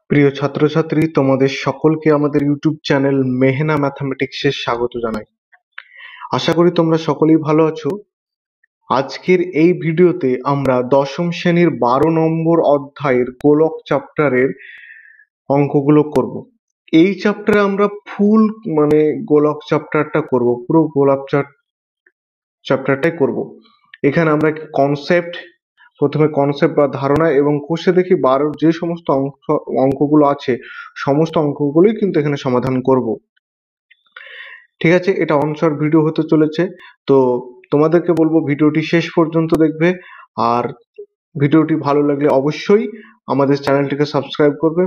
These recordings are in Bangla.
প্রিয় ছাত্রছাত্রী, তোমাদের সকলকে আমাদের ইউটিউব চ্যানেল মেহনা ম্যাথমেটিক্সে স্বাগত জানাই। আশা করি তোমরা সকলেই ভালো আছো। আজকের এই ভিডিওতে আমরা দশম শ্রেণীর 12 নম্বর অধ্যায়ের গোলক চ্যাপ্টারের অঙ্কগুলো করব। এই চ্যাপ্টারে আমরা ফুল গোলক চ্যাপ্টারটা করব, পুরো গোলক চ্যাপ্টারটাই করব। এখানে আমরা প্রথমে কনসেপ্ট বা ধারণা এবং কোষে দেখি 12 যে সমস্ত অঙ্কগুলো আছে সমস্ত অঙ্কগুলোই কিন্তু এখানে সমাধান করব। ঠিক আছে, এটা অনশর্ট ভিডিও হতে চলেছে। তো তোমাদেরকে বলবো ভিডিওটি শেষ পর্যন্ত দেখবে, আর ভিডিওটি ভালো লাগলে অবশ্যই আমাদের চ্যানেলটিকে সাবস্ক্রাইব করবে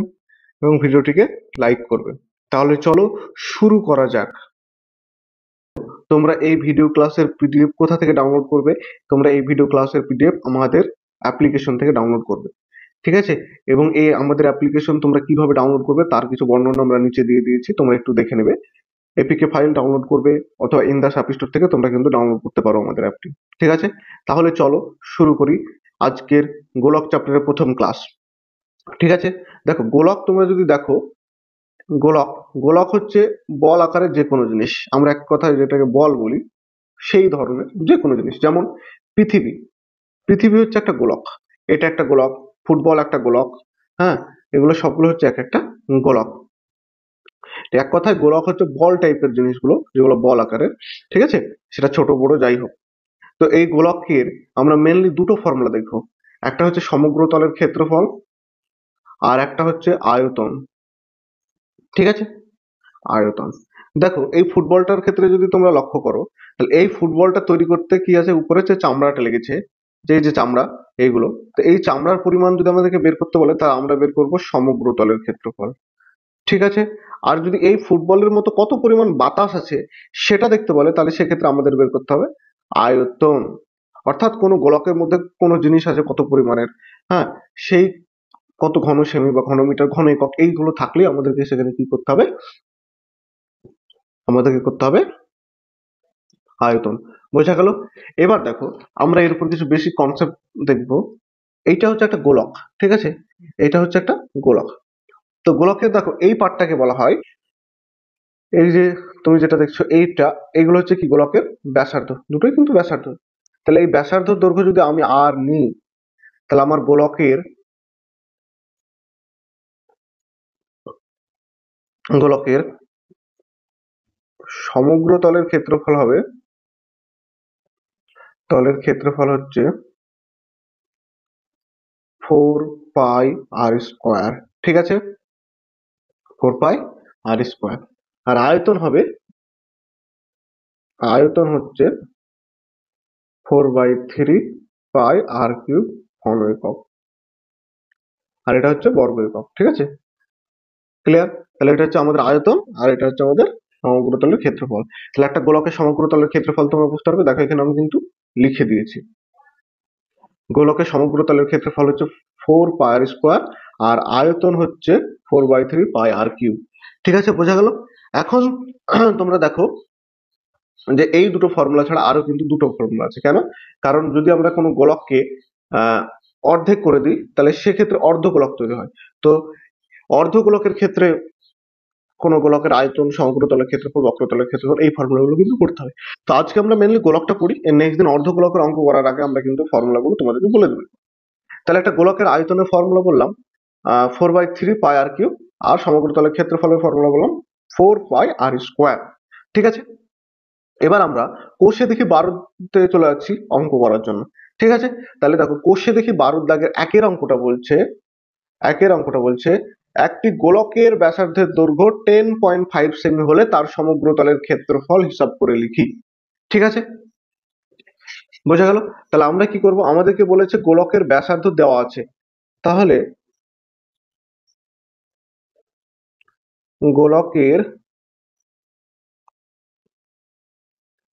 এবং ভিডিওটিকে লাইক করবে। তাহলে চলো শুরু করা যাক। তোমরা এই ভিডিও ক্লাসের পিডিএফ কোথা থেকে ডাউনলোড করবে? তোমরা এই ভিডিও ক্লাসের পিডিএফ আমাদের অ্যাপ্লিকেশন থেকে ডাউনলোড করবে। ঠিক আছে, এবং এই আমাদের অ্যাপ্লিকেশন তোমরা কিভাবে ডাউনলোড করবে তার কিছু বর্ণনা আমরা নিচে দিয়ে দিয়েছি, তোমরা একটু দেখে নেবে। এপিকে ফাইল ডাউনলোড করবে অথবা ইন্দাস অ্যাপ স্টোর থেকে তোমরা কিন্তু ডাউনলোড করতে পারো আমাদের অ্যাপটি। ঠিক আছে, তাহলে চলো শুরু করি আজকের গোলক চ্যাপ্টারের প্রথম ক্লাস। ঠিক আছে, দেখো গোলক তোমরা যদি দেখো, গোলক গোলক হচ্ছে বল আকারের যে কোনো জিনিস, আমরা এক কথায় যেটাকে বল বলি, সেই ধরনের যে কোনো জিনিস। যেমন পৃথিবী, পৃথিবী হচ্ছে একটা গোলক, এটা একটা গোলক, ফুটবল একটা গোলক। হ্যাঁ, এগুলো সবগুলো হচ্ছে এক একটা গোলক। এক কথায় গোলক হচ্ছে বল টাইপের জিনিসগুলো, যেগুলো বল আকারের। ঠিক আছে, সেটা ছোট বড় যাই হোক। তো এই গোলকের আমরা মেনলি দুটো ফর্মুলা দেখবো, একটা হচ্ছে সমগ্র তলের ক্ষেত্রফল আর একটা হচ্ছে আয়তন। ঠিক আছে, আয়তন। দেখো এই ফুটবলটার ক্ষেত্রে যদি তোমরা লক্ষ্য করো, তাহলে এই ফুটবলটা তৈরি করতে কি আছে, উপরে যে চামড়াটা লেগেছে, যে চামড়া, এইগুলো, তো এই চামড়ার পরিমাণ যদি আমাদেরকে বের করতে বলে, তা আমরা বের করব সমগ্র তলের ক্ষেত্রফল। ঠিক আছে, আর যদি এই ফুটবলের মতো কত পরিমাণ বাতাস আছে সেটা দেখতে বলে, তাহলে সেক্ষেত্রে আমাদের বের করতে হবে আয়তন। অর্থাৎ কোনো গোলকের মধ্যে কোনো জিনিস আছে কত পরিমাণের, হ্যাঁ, সেই কত ঘন সেমি বা ঘনমিটার ঘন একক এইগুলো থাকলেই আমাদেরকে সেখানে কি করতে হবে, আমাদেরকে করতে হবে আয়তন। বোঝা গেল? এবার দেখো আমরা এর উপর কিছু বেসিক কনসেপ্ট দেখবো। এইটা হচ্ছে একটা গোলক। ঠিক আছে, এটা হচ্ছে একটা গোলক। তো গোলকের দেখো এই পার্টটাকে বলা হয়, এই যে তুমি যেটা দেখছো এইটা, এগুলো হচ্ছে কি গোলকের ব্যাসার্ধ, দুটোই কিন্তু ব্যাসার্ধ। তাহলে এই ব্যাসার্ধ দৈর্ঘ্য যদি আমি আর নিই, তাহলে আমার গোলকের সমগ্র তলের ক্ষেত্রফল হবে, তলের ক্ষেত্রফল হচ্ছে 4πr²। ঠিক আছে, 4πr²। আর আয়তন হচ্ছে 4/3πr³ ঘন একক, আর এটা হচ্ছে বর্গ একক। ঠিক আছে, ক্লিয়ার? তাহলে এটা হচ্ছে আমাদের আয়তন আর এটা হচ্ছে আমাদের সমগ্র তলের ক্ষেত্রফল। তাহলে একটা গোলকের সমগ্র তলের ক্ষেত্রফল তোমরা বুঝতে পারবে। দেখো এখানে আমি কিন্তু লিখে দিয়েছি, গোলকের সমগ্র তলের ক্ষেত্রফল হচ্ছে 4πr², আর আয়তন হচ্ছে 4/3πr³। ঠিক আছে, বোঝা গেল? এখন তোমরা দেখো যে এই দুটো ফর্মুলা ছাড়া আরো কিন্তু দুটো ফর্মুলা আছে। কেন? কারণ যদি আমরা কোনো গোলককে আহ অর্ধেক করে দিই, তাহলে সেক্ষেত্রে অর্ধগোলক তৈরি হয়। তো অর্ধগোলকের ক্ষেত্রে কোনো গোলকের আয়তন, সমগ্র তলের ক্ষেত্রফল, বক্রতলের ক্ষেত্রফল, এই ফর্মুলাগুলো কিন্তু করতে হয়। তো আজকে আমরা মেনলি গোলকটা পড়ি, এর নেক্সট দিন অর্ধগোলকের অঙ্ক করার আগে আমরা কিন্তু ফর্মুলাগুলো তোমাদেরকে বলে দেবো। তাহলে একটা গোলকের আয়তনের ফর্মুলা বললাম 4/3πr³, আর সমগ্র তলের ক্ষেত্রফলের ফর্মুলা বললাম 4πr²। ঠিক আছে, এবার আমরা কোষে দেখি বারুদে চলে যাচ্ছি অঙ্ক করার জন্য। ঠিক আছে, তাহলে দেখো কোষে দেখি বারুদ দাগের একের অঙ্কটা বলছে একটি গোলকের ব্যাসার্ধের দৈর্ঘ্য 10.5 সেমি হলে তার সমগ্র তলের ক্ষেত্রফল হিসাব করে লিখি। ঠিক আছে, বোঝা গেল? তাহলে আমরা কি করব, আমাদেরকে বলেছে গোলকের ব্যাসার্ধ দেওয়া আছে, তাহলে গোলকের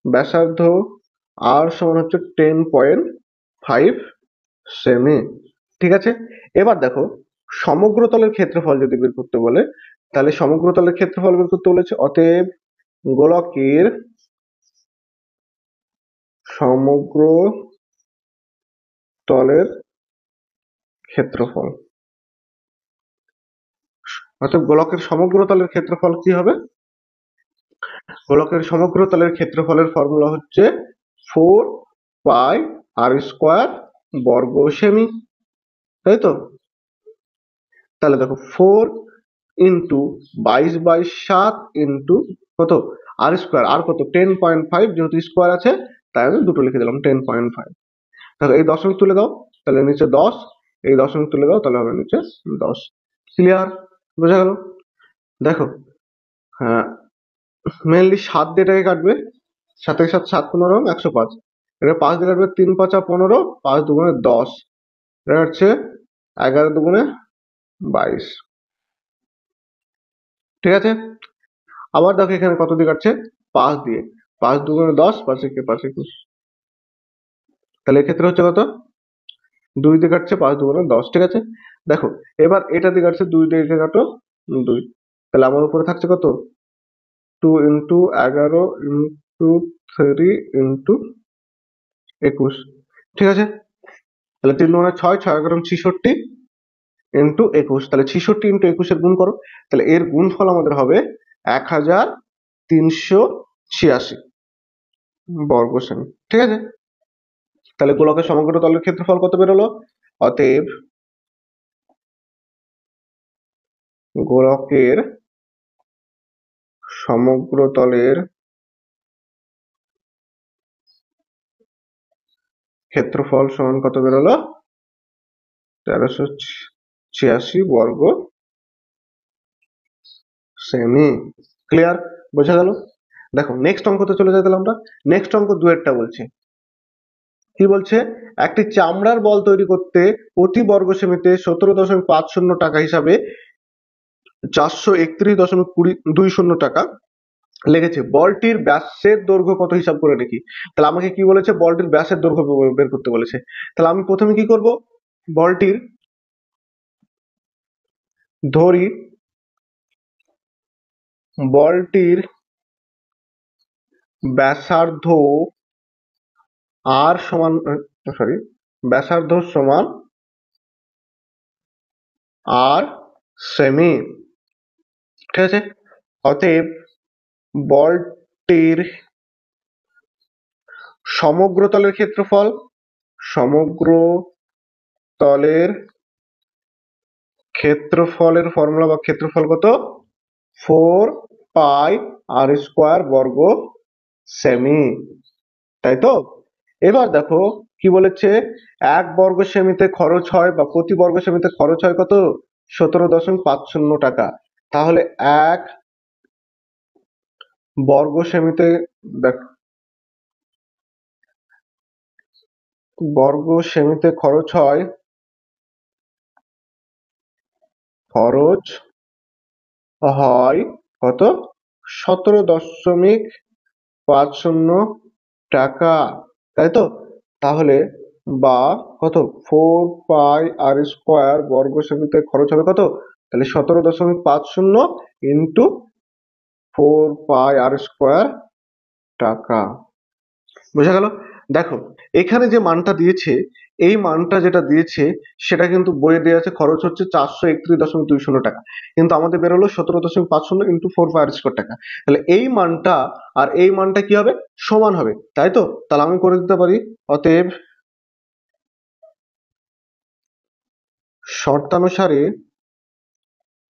ব্যাসার্ধ আর সমান হচ্ছে 10.5 সেমি। ঠিক আছে, এবার দেখো সমগ্র তলের ক্ষেত্রফল যদি বের করতে বলে, তাহলে সমগ্র তলের ক্ষেত্রফল বের করতে বলেছে, অতএব গোলকের সমগ্র তলের ক্ষেত্রফল অর্থাৎ গোলকের সমগ্র তলের ক্ষেত্রফল কি হবে? গোলকের সমগ্র তলের ক্ষেত্রফলের ফর্মুলা হচ্ছে 4πr² বর্গ সেমি, তাই তো? তাহলে দেখো 4 ইন্টু 22/7 ইন্টু কত r², আর কত 10.5, যেহেতু স্কোয়ার আছে তাই আমি দুটো লিখে দিলাম 10.5। দেখো এই দশমিক তুলে দাও তাহলে নিচে 10, এই দশমিক তুলে দাও তাহলে হবে নিচে 10। ক্লিয়ার? বোঝা গেল? দেখো হ্যাঁ, মেনলি 7 দিয়ে এটাকে কাটবে, 7 এর সাথে 7 15 105, এটা 5 দিয়ে কাটবে 3 5 15, 5 দুগুণে 10, এটা হচ্ছে 11 দুগুণে 22। ঠিক আছে? আবার দেখো এখানে কত দিয়ে কাটছে? 5 দিয়ে, 5 দুগুণে 10, 5 একে 5 21, তাহলে এক্ষেত্রে হচ্ছে কত? 2 দিয়ে কাটছে, 5 দুগুণে 10। ঠিক আছে? দেখো এবার এটা দিয়ে কাটছে, 2 দিয়ে একে কাটো 2, তাহলে আমার উপরে থাকছে কত? 2 ইন্টু 11 ইন্টু 3 ইন্টু 21। ঠিক আছে? তাহলে 3 দুগুণে 6, 6 11 66 ইন্টু 21, তাহলে 66 ইন্টু 21 এর গুণ করো, তাহলে এর গুণফল আমাদের হবে 1386 বর্গ সেমি। ঠিক আছে? তাহলে গোলকের সমগ্র তলের ক্ষেত্রফল কত বেরোলো? অতএব গোলকের সমগ্র তলের ক্ষেত্রফল সমান কত বেরোলো? 1386 বর্গ সেমি। ক্লিয়ার? বোঝা গেল? দেখো নেক্সট অঙ্কতে চলে যাই তাহলে আমরা। নেক্সট অঙ্ক 2 বলছে, কি বলছে? একটি চামড়ার বল তৈরি করতে প্রতি বর্গ সেমিতে 17.50 টাকা হিসাবে 431.20 টাকা লেগেছে। বলটির ব্যাসের দৈর্ঘ্য কত হিসাব করে দেখি। তাহলে আমাকে কি বলেছে? বলটির ব্যাসের দৈর্ঘ্য বের করতে বলেছে। তাহলে আমি প্রথমে কি করব? বলটির ধরি, বলটির ব্যাসার্ধ আর সমান, সরি, ব্যাসার্ধ সমান আর সেমি। ঠিক আছে? অতএব বলটির সমগ্র তলের ক্ষেত্রফল, সমগ্র তলের ক্ষেত্রফলের ফর্মুলা বা ক্ষেত্রফল কত? 4πr² বর্গ সেমি, তাই তো? এবার দেখো কি বলেছে? 1 বর্গ সেমিতে খরচ হয় বা প্রতি বর্গ সেমিতে খরচ হয় কত? 17.50 টাকা। তাহলে 1 বর্গ সেমিতে, দেখ, বর্গ সেমিতে খরচ হয় কত? 17.50 টাকা, তাই তো? তাহলে বা কত? 4πr² বর্গ সেমিতে খরচ হবে কত? তাহলে 17.50 ইন্টু 4πr² টাকা। বোঝা গেল? দেখো এখানে যে মানটা দিয়েছে, এই মানটা যেটা দিয়েছে সেটা কিন্তু বইয়ে দেওয়া আছে খরচ হচ্ছে 431.20 টাকা, কিন্তু আমাদের বেরোলো 17.50 ইন্টু 4πr² টাকা। তাহলে এই মানটা আর এই মানটা কি হবে? সমান হবে, তাই তো? তাহলে আমি করে দিতে পারি, অতএব শর্তানুসারে,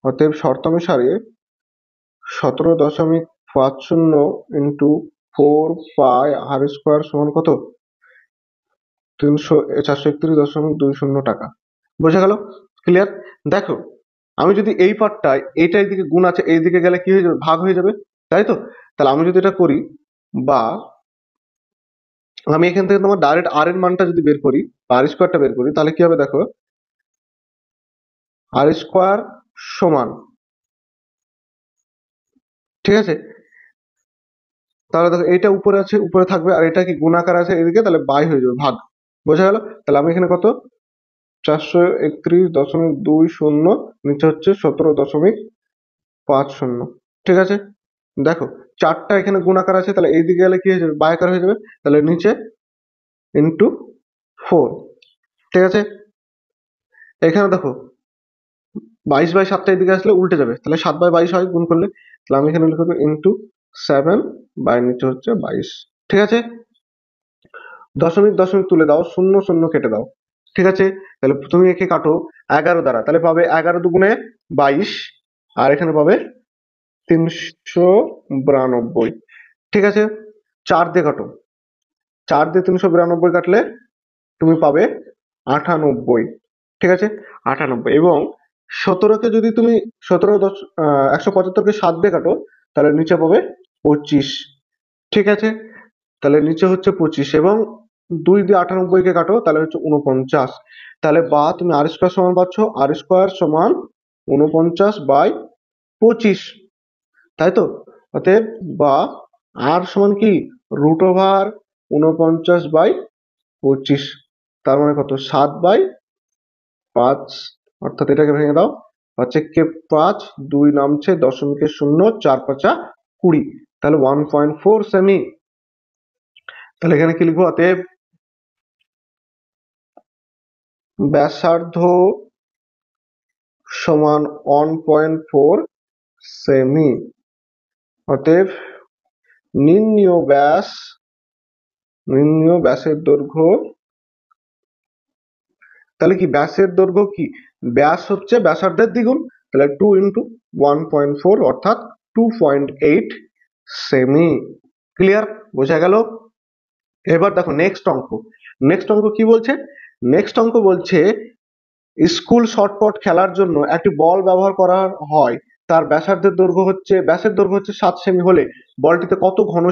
17.50 ইন্টু 4πr² সমান কত? 431.20 টাকা। বোঝা গেল? ক্লিয়ার? দেখো আমি যদি এই পার্টটা, এইটা এইদিকে গুণ আছে, এইদিকে গেলে কি হয়ে যাবে? ভাগ হয়ে যাবে, তাই তো? তাহলে আমি যদি এটা করি, বা আমি এখান থেকে তোমার ডাইরেক্ট আর এর মানটা যদি বের করি, r² বের করি, তাহলে কি হবে? দেখো r² সমান, ঠিক আছে? তাহলে দেখো এইটা উপরে আছে, উপরে থাকবে, আর এটা কি গুণাকার আছে এদিকে, তাহলে বাই হয়ে যাবে, ভাগ। বোঝা গেল? তাহলে আমি এখানে কত? 431.20, নিচে হচ্ছে 17.50। ঠিক আছে? দেখো 4টা এখানে গুণাকার আছে, তাহলে এইদিকে গেলে কি হয়ে যাবে? বায়াকার হয়ে যাবে, তাহলে নিচে ইন্টু 4। ঠিক আছে? এখানে দেখো 22/7 এদিকে আসলে উল্টে যাবে, তাহলে 7/22 হয় গুণ করলে। তাহলে আমি এখানে লিখবো ইন্টু 7 বাই নিচে হচ্ছে 22। ঠিক আছে, দশমিক দশমিক তুলে দাও, শূন্য শূন্য কেটে দাও। ঠিক আছে, তাহলে তুমি একে কাটো 11 দ্বারা, তাহলে পাবে 11 দুগুণে 22, আর এখানে পাবে 392। ঠিক আছে, 4 দিয়ে কাটো, 4 দিয়ে 392 কাটলে তুমি পাবে 98। ঠিক আছে, 98। এবং 17কে যদি তুমি 175কে 7 দিয়ে কাটো, তাহলে নিচে পাবে 25। ঠিক আছে, তাহলে নিচে হচ্ছে 25, এবং 2 দিয়ে 98কে কাটো, তাহলে হচ্ছে 49। তাহলে বা তুমি আর স্কোয়ার সমান পাচ্ছ, আর স্কোয়ার সমান 49/25, তাই তো? অতএব বা আর সমান কি √49/25, তার মানে কত 7/5, অর্থাৎ এটাকে ভেঙে দাও, হচ্ছে কে 5, 2 নামছে দশমিকের 0, 4 5 20, তাহলে 1.4 সেমি। তাহলে এখানে কি লিখবো, অতএব ব্যাসার্ধ সমান 1.4 সেমি। অতএব নির্ণীয় ব্যাসের দৈর্ঘ্য, তাহলে কি ব্যাসের দৈর্ঘ্য কি, ব্যাস হচ্ছে ব্যাসার্ধের দ্বিগুণ, তাহলে 2 ইন্টু 1.4 অর্থাৎ 2.8 সেমি। ক্লিয়ার, বোঝা গেল? এবার দেখো নেক্সট অঙ্ক কি বলছে। নেক্সট অঙ্ক বলছে স্কুল শটপট খেলার জন্য একটি বল ব্যবহার করা হয়, তার ব্যাসের দৈর্ঘ্য হচ্ছে 7 সেমি হলে বলটিতে কত ঘন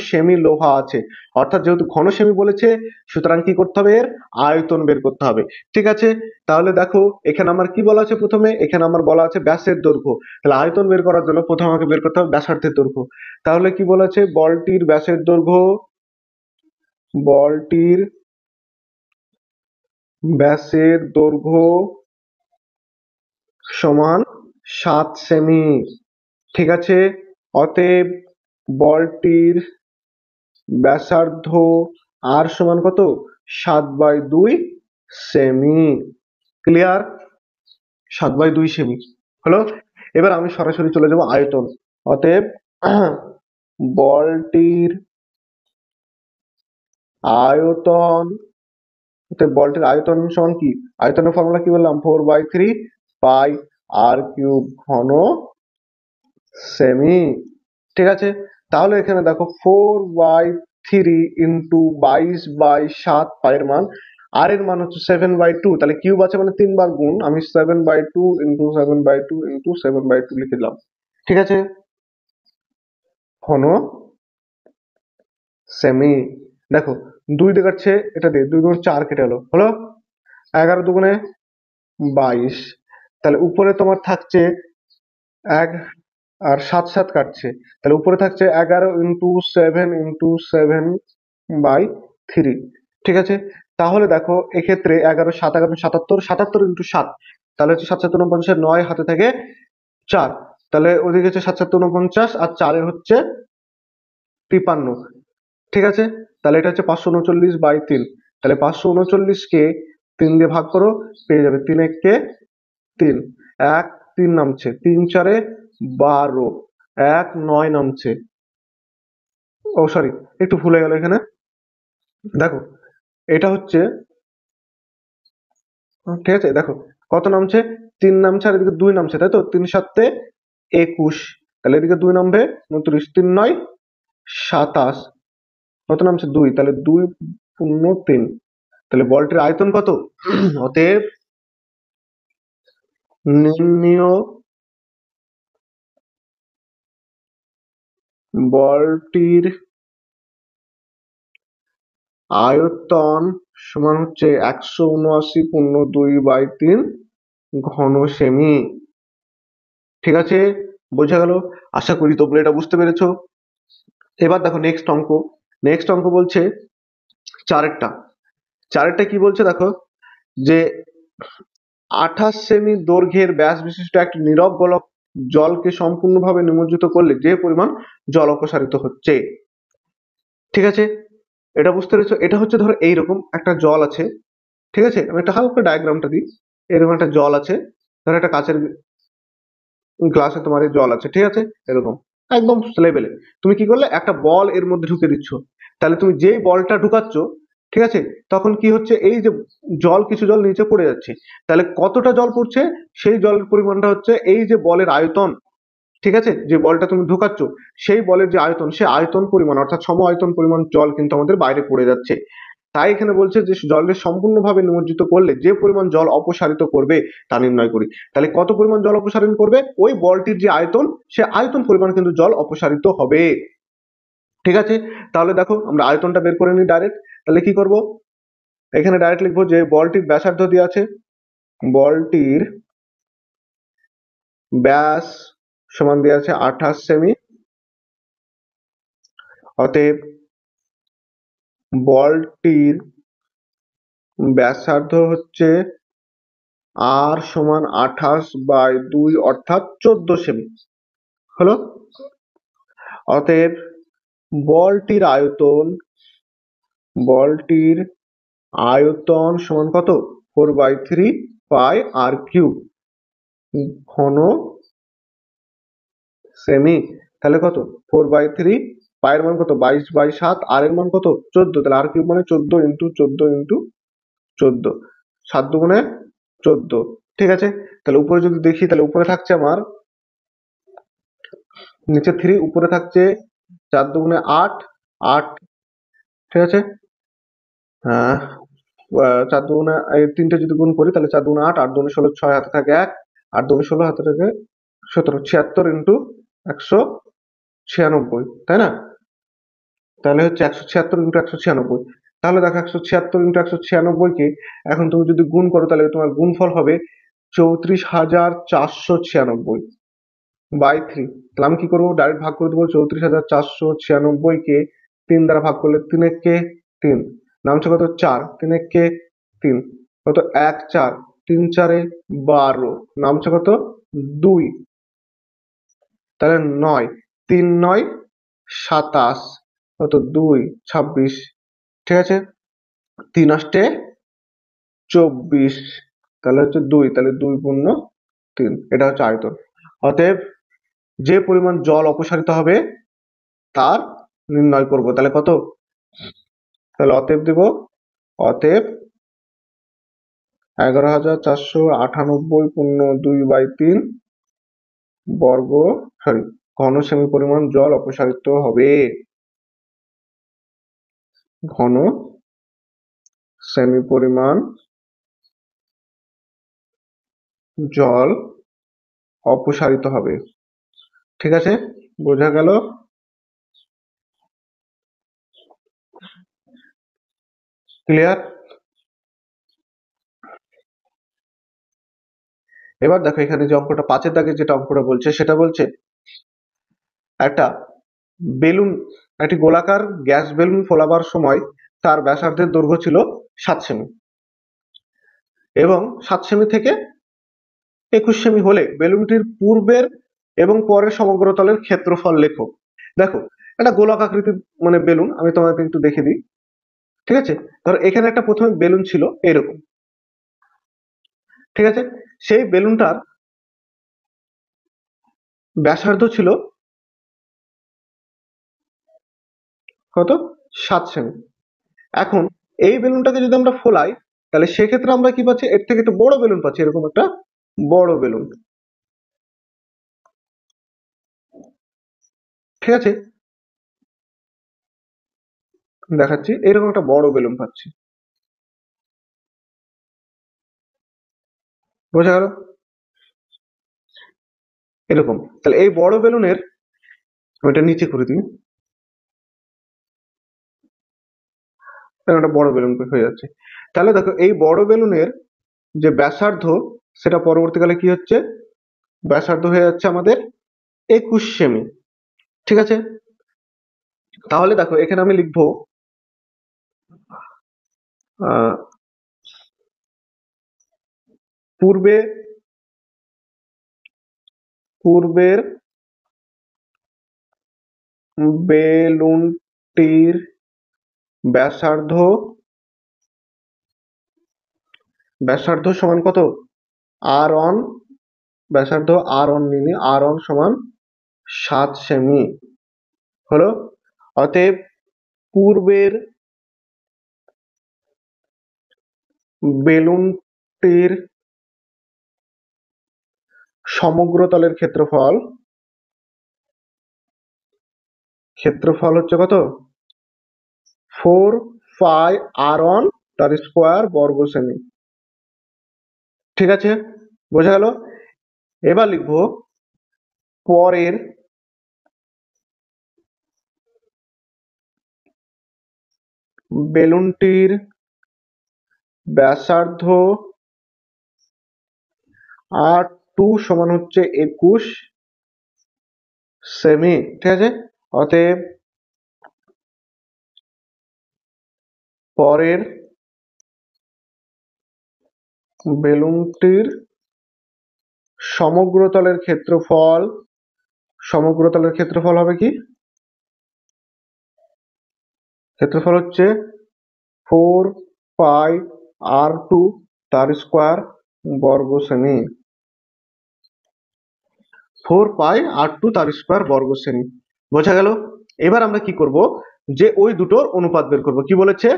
সেমি লোহা আছে। অর্থাৎ যেহেতু ঘন সেমি বলেছে, সুতরাং কি করতে হবে, এর আয়তন বের করতে হবে। ঠিক আছে, তাহলে দেখো এখানে আমার কি বলা আছে, প্রথমে এখানে আমার বলা আছে ব্যাসের দৈর্ঘ্য, তাহলে আয়তন বের করার জন্য প্রথমে আমাকে বের করতে হবে ব্যাসার্ধের দৈর্ঘ্য। তাহলে কি বলেছে, বলটির ব্যাসের দৈর্ঘ্য সমান 7 সেমি। ঠিক আছে, অতএব বলটির ব্যাসার্ধ আর সমান কত, 7/2 সেমি। ক্লিয়ার, 7/2 সেমি হলো। এবার আমি সরাসরি চলে যাব আয়তন। অতএব বলটির আয়তন বলটির আয়তন সমান কি, আয়তনের ফর্মুলা কি বললাম, 4/3 পাই আর কিউব ঘন সেমি। ঠিক আছে, তাহলে এখানে দেখো 4/3 ইন্টু 22/7 পায়ের মান, আর এর মান হচ্ছে 7/2, তাহলে কিউব আছে মানে 3 বার গুণ, আমি 7/2 ইন্টু 7/2 ইন্টু 7/2 লিখে দিলাম। ঠিক আছে, ঘন সেমি। দেখো 2 দিয়ে কাটছে, এটা দিয়ে 2 গুণ 4 কেটে হলো 11 দুগুণে 22, তাহলে উপরে তোমার থাকছে 1 আর 7 7 কাটছে, তাহলে উপরে থাকছে 11 ইন্টু 7 ইন্টু 7/3। ঠিক আছে, তাহলে দেখো এক্ষেত্রে 11 7 11 77, 77 ইন্টু 7, তাহলে হচ্ছে 7 7 49, 9 হাতে থেকে 4, তাহলে ওদিকে হচ্ছে 7 7 49 আর 4 হচ্ছে 53। ঠিক আছে, তাহলে এটা হচ্ছে 539/3, তাহলে 539কে 3 দিয়ে ভাগ করো, পেয়ে যাবে 3 1 3, 1 3 নামছে, 3 4 12, 1 9 নামছে, ও সরি একটু ভুলে গেল এখানে। দেখো এটা হচ্ছে, ঠিক আছে, দেখো কত নামছে, 3 নামছে আর এদিকে 2 নামছে, তাই তো, 3 7 21, তাহলে এদিকে 2 নামবে 29, 3 9 27, কত নামছে 2, তাহলে 2.3, তাহলে বলটির আয়তন কত। অতএব নির্ণীয় বলটির আয়তন সমান হচ্ছে 179.2/3 ঘন সেমি। ঠিক আছে, বোঝা গেল, আশা করি তোমরা এটা বুঝতে পেরেছো। এবার দেখো নেক্সট অঙ্ক বলছে চারেরটা কি বলছে, দেখো যে 28 সেমি দৈর্ঘ্যের ব্যাস বিশিষ্ট একটি নীরব গোলক জলকে সম্পূর্ণভাবে নিমজ্জিত করলে যে পরিমাণ জল অপসারিত হচ্ছে। ঠিক আছে, এটা বুঝতে পেরেছো, এটা হচ্ছে ধরো এইরকম একটা জল আছে। ঠিক আছে, আমি একটা হালকা ডায়াগ্রামটা দিই, এরকম একটা জল আছে, ধরো একটা কাচের গ্লাসে তোমার এই জল আছে, ঠিক আছে, এরকম একদম লেভেলে তুমি কি করলে একটা বল এর মধ্যে ঢুকে দিচ্ছ। তাহলে তুমি যেই বলটা ঢুকাচ্ছ, ঠিক আছে, তখন কি হচ্ছে, এই যে জল, কিছু জল নিচে পড়ে যাচ্ছে। তাহলে কতটা জল পড়ছে, সেই জলের পরিমাণটা হচ্ছে এই যে বলের আয়তন, ঠিক আছে, যে বলটা তুমি ঢুকাচ্ছ সেই বলের যে আয়তন, সেই আয়তন পরিমাণ অর্থাৎ সম আয়তন পরিমাণ জল কিন্তু আমাদের বাইরে পড়ে যাচ্ছে। তাই এখানে বলছে যে জলকে সম্পূর্ণভাবে নিমজ্জিত করলে যে পরিমাণ জল অপসারিত করবে তা নির্ণয় করি। তাহলে কত পরিমাণ জল অপসারণ করবে, ওই বলটির যে আয়তন, সে আয়তন পরিমাণ কিন্তু জল অপসারিত হবে। ঠিক আছে, তাহলে দেখো আমরা আয়তনটা বের করে নিই ডাইরেক্ট। তাহলে কি করব, এখানে ডাইরেক্ট লিখবো যে বলটির ব্যাসার্ধ দেওয়া আছে, বলটির ব্যাস সমান দেওয়া আছে 28 সেমি। অতএব বলটির ব্যাসার্ধ হচ্ছে আর সমান 28/2 অর্থাৎ 14 সেমি হলো। অতএব বলটির আয়তন, বলটির আয়তন সমান কত, 4/3 পাই আর কিউব ঘন সেমি। তাহলে কত, 4/3, পায়ের মান কত 22/7, আর এর মান কত 14, তাহলে আর কিউব মানে 14 × 14 × 14, 7 দুগুণে 14। ঠিক আছে, তাহলে উপরে যদি দেখি, তাহলে উপরে থাকছে আমার নিচে 3, উপরে থাকছে 4 দুগুণে 8, 8, ঠিক আছে, 4 দুগুণে এই তিনটে যদি গুণ করি তাহলে 4 দুগুণে 8, 8 দুগুণে 16, 6 হাতে থাকে 1, 8 দুগুণে 16 হাতে থাকে 17, 76 × 196, তাই না? তাহলে হচ্ছে 176 × 196। তাহলে দেখো 176 × 196 কে এখন তুমি যদি গুণ করো তাহলে তোমার গুণফল হবে 34,496/3। তাহলে আমি কি করবো, ডাইরেক্ট ভাগ করে দেবো। 34,496 কে 3 দ্বারা ভাগ করলে 3 একে 3, নামছে কত 4, 3 একে 3, কত 1 4, 3 4 12, নামছে কত 2, তাহলে 9, 3 9 27, কত 2 26, ঠিক আছে, 3 8 24, তাহলে হচ্ছে 2, তাহলে 2 গুণ 3, এটা হচ্ছে আয়তন। অতএব যে পরিমাণ জল অপসারিত হবে তার নির্ণয় করব। তাহলে কত, তাহলে অতএব দেব, অতএব 11,498 × 2/3 বর্গ ঘন সেমি পরিমাণ জল অপসারিত হবে, ঘন সেমি পরিমাণ জল অপসারিত হবে। ঠিক আছে, বোঝা গেল? ক্লিয়ার? এবার দেখো এখানে যে অঙ্কটা 5-এর দাগে যেটা অঙ্কটা বলছে, সেটা বলছে একটা বেলুন, একটি গোলাকার গ্যাস বেলুন ফোলাবার সময় তার ব্যাসার্ধের দৈর্ঘ্য ছিল 7 সেমি এবং 7 সেমি থেকে 21 সেমি হলে বেলুনটির পূর্বের এবং পরের সমগ্র তলের ক্ষেত্রফল লেখো। দেখো একটা গোলাকৃতির মানে বেলুন, আমি তোমাদের একটু দেখে দিই। ঠিক আছে, ধরো এখানে একটা প্রথমে বেলুন ছিল এরকম, ঠিক আছে, সেই বেলুনটার ব্যাসার্ধ ছিল কত, 7 সেমি। এখন এই বেলুনটাকে যদি আমরা ফোলাই তাহলে সেক্ষেত্রে আমরা কি পাচ্ছি, এর থেকে একটু বড় বেলুন পাচ্ছি, এরকম একটা বড় বেলুন। ঠিক আছে, দেখাচ্ছি, এরকম একটা বড় বেলুন পাচ্ছি। বোঝা গেল? এরকম, তাহলে এই বড় বেলুনের, ওইটা নিচে করে দিই, একটা বড় বেলুন হয়ে যাচ্ছে। তাহলে দেখো এই বড় বেলুনের যে ব্যাসার্ধ, সেটা পরবর্তীকালে কি হচ্ছে, ব্যাসার্ধ হয়ে যাচ্ছে আমাদের 21 সেমি। ঠিক আছে, তাহলে দেখো এখানে আমি লিখবো পূর্বে পূর্বের বেলুনটির ব্যাসার্ধ সমান কত, R1 ব্যাসার্ধ r1 নিয়ে r1 সমান 7 সেমি হলো। অতএব পূর্বের বেলুনটির সমগ্র তলের ক্ষেত্রফল হচ্ছে কত? 4 পাই r1 তার স্কয়ার বর্গ সেমি। ঠিক আছে, বোঝা গেল? এবার লিখবো পরের বেলুনটির ব্যাসার্ধ r2 সমান হচ্ছে 21 সেমি। ঠিক আছে, অতএব পরের বেলুনটির সমগ্র তলের ক্ষেত্রফল হবে কি? ক্ষেত্রফল হচ্ছে 4 পাই r2 তার স্কয়ার বর্গ সেমি। 4 পাই r2 তার স্কয়ার বর্গ সেমি। বোঝা গেল? এবার আমরা কি করব, যে ওই দুটোর অনুপাত বের করব। কি বলেছে?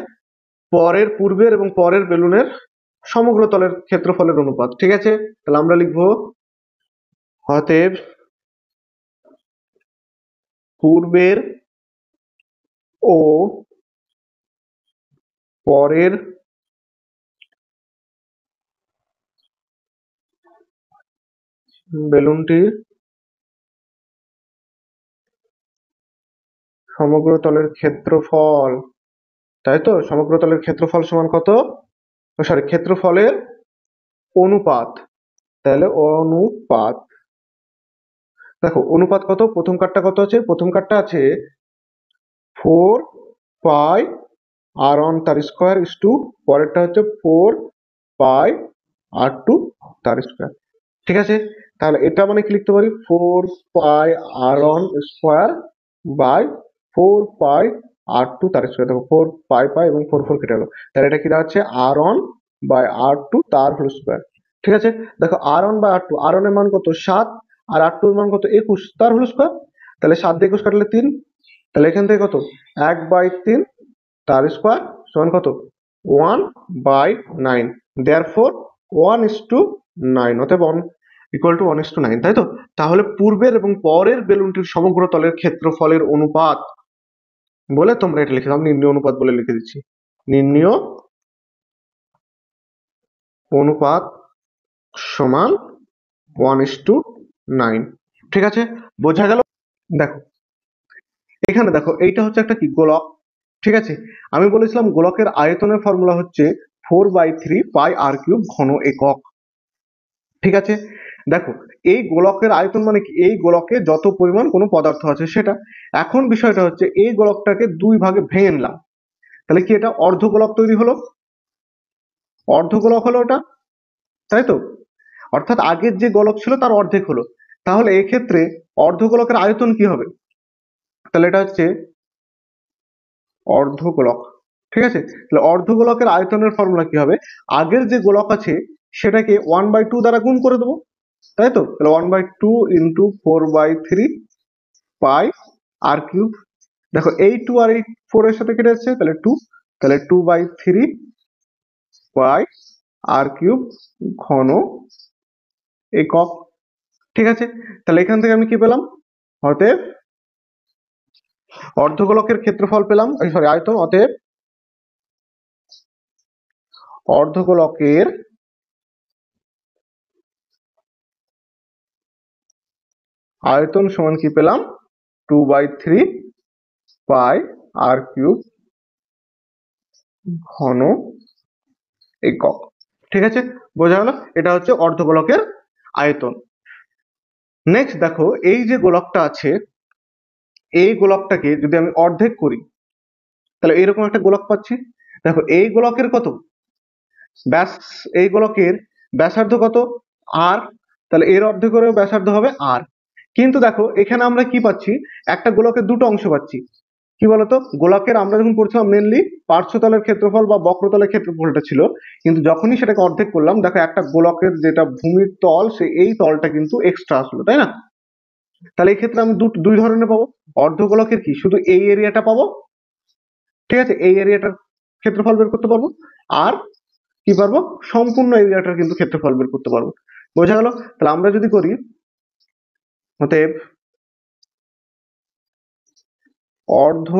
পূর্বের এবং পরের বেলুনের সমগ্র তলের ক্ষেত্রফলের অনুপাত। ঠিক আছে, তাহলে আমরা লিখব অতএব পূর্বের ও পরের বেলুনটির সমগ্র তলের ক্ষেত্রফল, তাই তো? সমগ্র তলের ক্ষেত্রফল সমান কত? সরি, ক্ষেত্রফলের অনুপাত। তাহলে অনুপাত, দেখো অনুপাত কত? প্রথম কাটটা কত আছে? প্রথম কাটটা আছে 4 পাই r1 তার স্কয়ার ইস টু পরেরটা হচ্ছে 4 পাই r2 তার স্কয়ার। ঠিক আছে, তাহলে এটা মানে কি লিখতে পারি? 4 পাই r1 square by 4 pi r2 তার স্কয়ার। দেখো 4 পাই পাই এবং 4 4 কেটে গেল, তাহলে এটা কি দাঁড়াচ্ছে? r1 বাই r2 তার হোল স্কয়ার। ঠিক আছে, দেখো r1 বাই r2, r1 এর মান কত? 7, আর r2 এর মান কত? 21 তার হোল স্কয়ার। তাহলে 7 দিয়ে 21 কাটলে 3, তাহলে এখান থেকে কত? 1/3 তার স্কয়ার সমান কত? 1/9। দেয়ারফর 1:9, অতএব 1:9, তাই তো? তাহলে পূর্বের এবং পরের বেলুনটির সমগ্র তলের ক্ষেত্রফলের অনুপাত বলে তোমরা এটা লিখে দাও। নির্ণয় অনুপাত বলে লিখে দিচ্ছি। নির্ণয় অনুপাত সমান 1:9। ঠিক আছে, বোঝা গেল? দেখো এখানে দেখো, এইটা হচ্ছে একটা কি গোলক। ঠিক আছে, আমি বলেছিলাম গোলকের আয়তনের ফর্মুলা হচ্ছে 4/3 পাই r³ ঘন একক। ঠিক আছে, দেখো এই গোলকের আয়তন মানে কি? এই গোলকে যত পরিমাণ কোনো পদার্থ আছে সেটা। এখন বিষয়টা হচ্ছে এই গোলকটাকে দুই ভাগে ভেঙে নিলাম, তাহলে কি এটা অর্ধগোলক তৈরি হলো? অর্ধগোলক হলো ওটা, তাই তো? অর্থাৎ আগের যে গোলক ছিল তার অর্ধেক হলো। তাহলে এক্ষেত্রে অর্ধগোলকের আয়তন কি হবে? তাহলে এটা হচ্ছে অর্ধগোলক। ঠিক আছে, তাহলে অর্ধগোলকের আয়তনের ফর্মুলা কি হবে? আগের যে গোলক আছে সেটাকে 1/2 দ্বারা গুণ করে দেবো, তাই তো? তাহলে 1/2 ইন্টু 4/3 পাই r³। দেখো এই 2 আর এই 4 এর সাথে কেটে যাচ্ছে, তাহলে 2, তাহলে 2/3 পাই r³ ঘন একক। ঠিক আছে, তাহলে এখান থেকে আমি কি পেলাম? অতএব অর্ধগোলকের ক্ষেত্রফল পেলাম, সরি আয়তন। অতএব অর্ধগোলকের আয়তন সমান কি পেলাম? 2/3 পাই r³ ঘন একক। ঠিক আছে, বোঝা গেল? এটা হচ্ছে অর্ধগোলকের আয়তন। নেক্সট দেখো, এই যে গোলকটা আছে এই গোলকটাকে যদি আমি অর্ধেক করি তাহলে এরকম একটা গোলক পাচ্ছি। দেখো এই গোলকের কত ব্যাস, এই গোলকের ব্যাসার্ধ কত? r, তাহলে এর অর্ধেকেরও ব্যাসার্ধ হবে r। কিন্তু দেখো এখানে আমরা কি পাচ্ছি? একটা গোলকের দুটো অংশ পাচ্ছি। কি বলতো, গোলকের আমরা যখন পড়ছিলাম মেনলি পার্শ্বতলের ক্ষেত্রফল বা বক্রতলের ক্ষেত্রফলটা ছিল, কিন্তু যখনই সেটাকে অর্ধেক করলাম, দেখো একটা গোলকের যেটা ভূমির তল, সে এই তলটা কিন্তু এক্সট্রা আসলো, তাই না? তাহলে এই ক্ষেত্রে আমি দুই ধরনের পাবো। অর্ধগোলকের কি শুধু এই এরিয়াটা পাবো, ঠিক আছে, এই এরিয়াটার ক্ষেত্রফল বের করতে পারবো, আর কি পারবো, সম্পূর্ণ এরিয়াটার কিন্তু ক্ষেত্রফল বের করতে পারবো। বোঝা গেল? তাহলে আমরা যদি করি, অতএব অর্ধ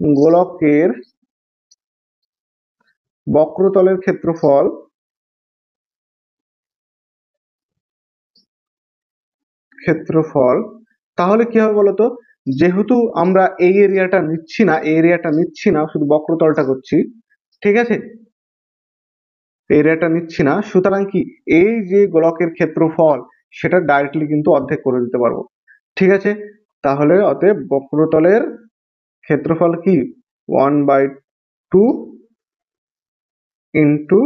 গোলকের বক্রতলের ক্ষেত্রফল, তাহলে কি হবে বলতো, যেহেতু আমরা এই এরিয়াটা নিচ্ছি না, শুধু বক্রতলটা করছি, ঠিক আছে, এরিয়াটা নিচ্ছি না, সুতরাং কি এই যে গোলকের ক্ষেত্রফল সেটা ডাইরেক্টলি কিন্তু অর্ধেক করে দিতে পারবো, ঠিক আছে। তাহলে অতএব বক্রতলের ক্ষেত্রফল কি 1/2 ইন্টু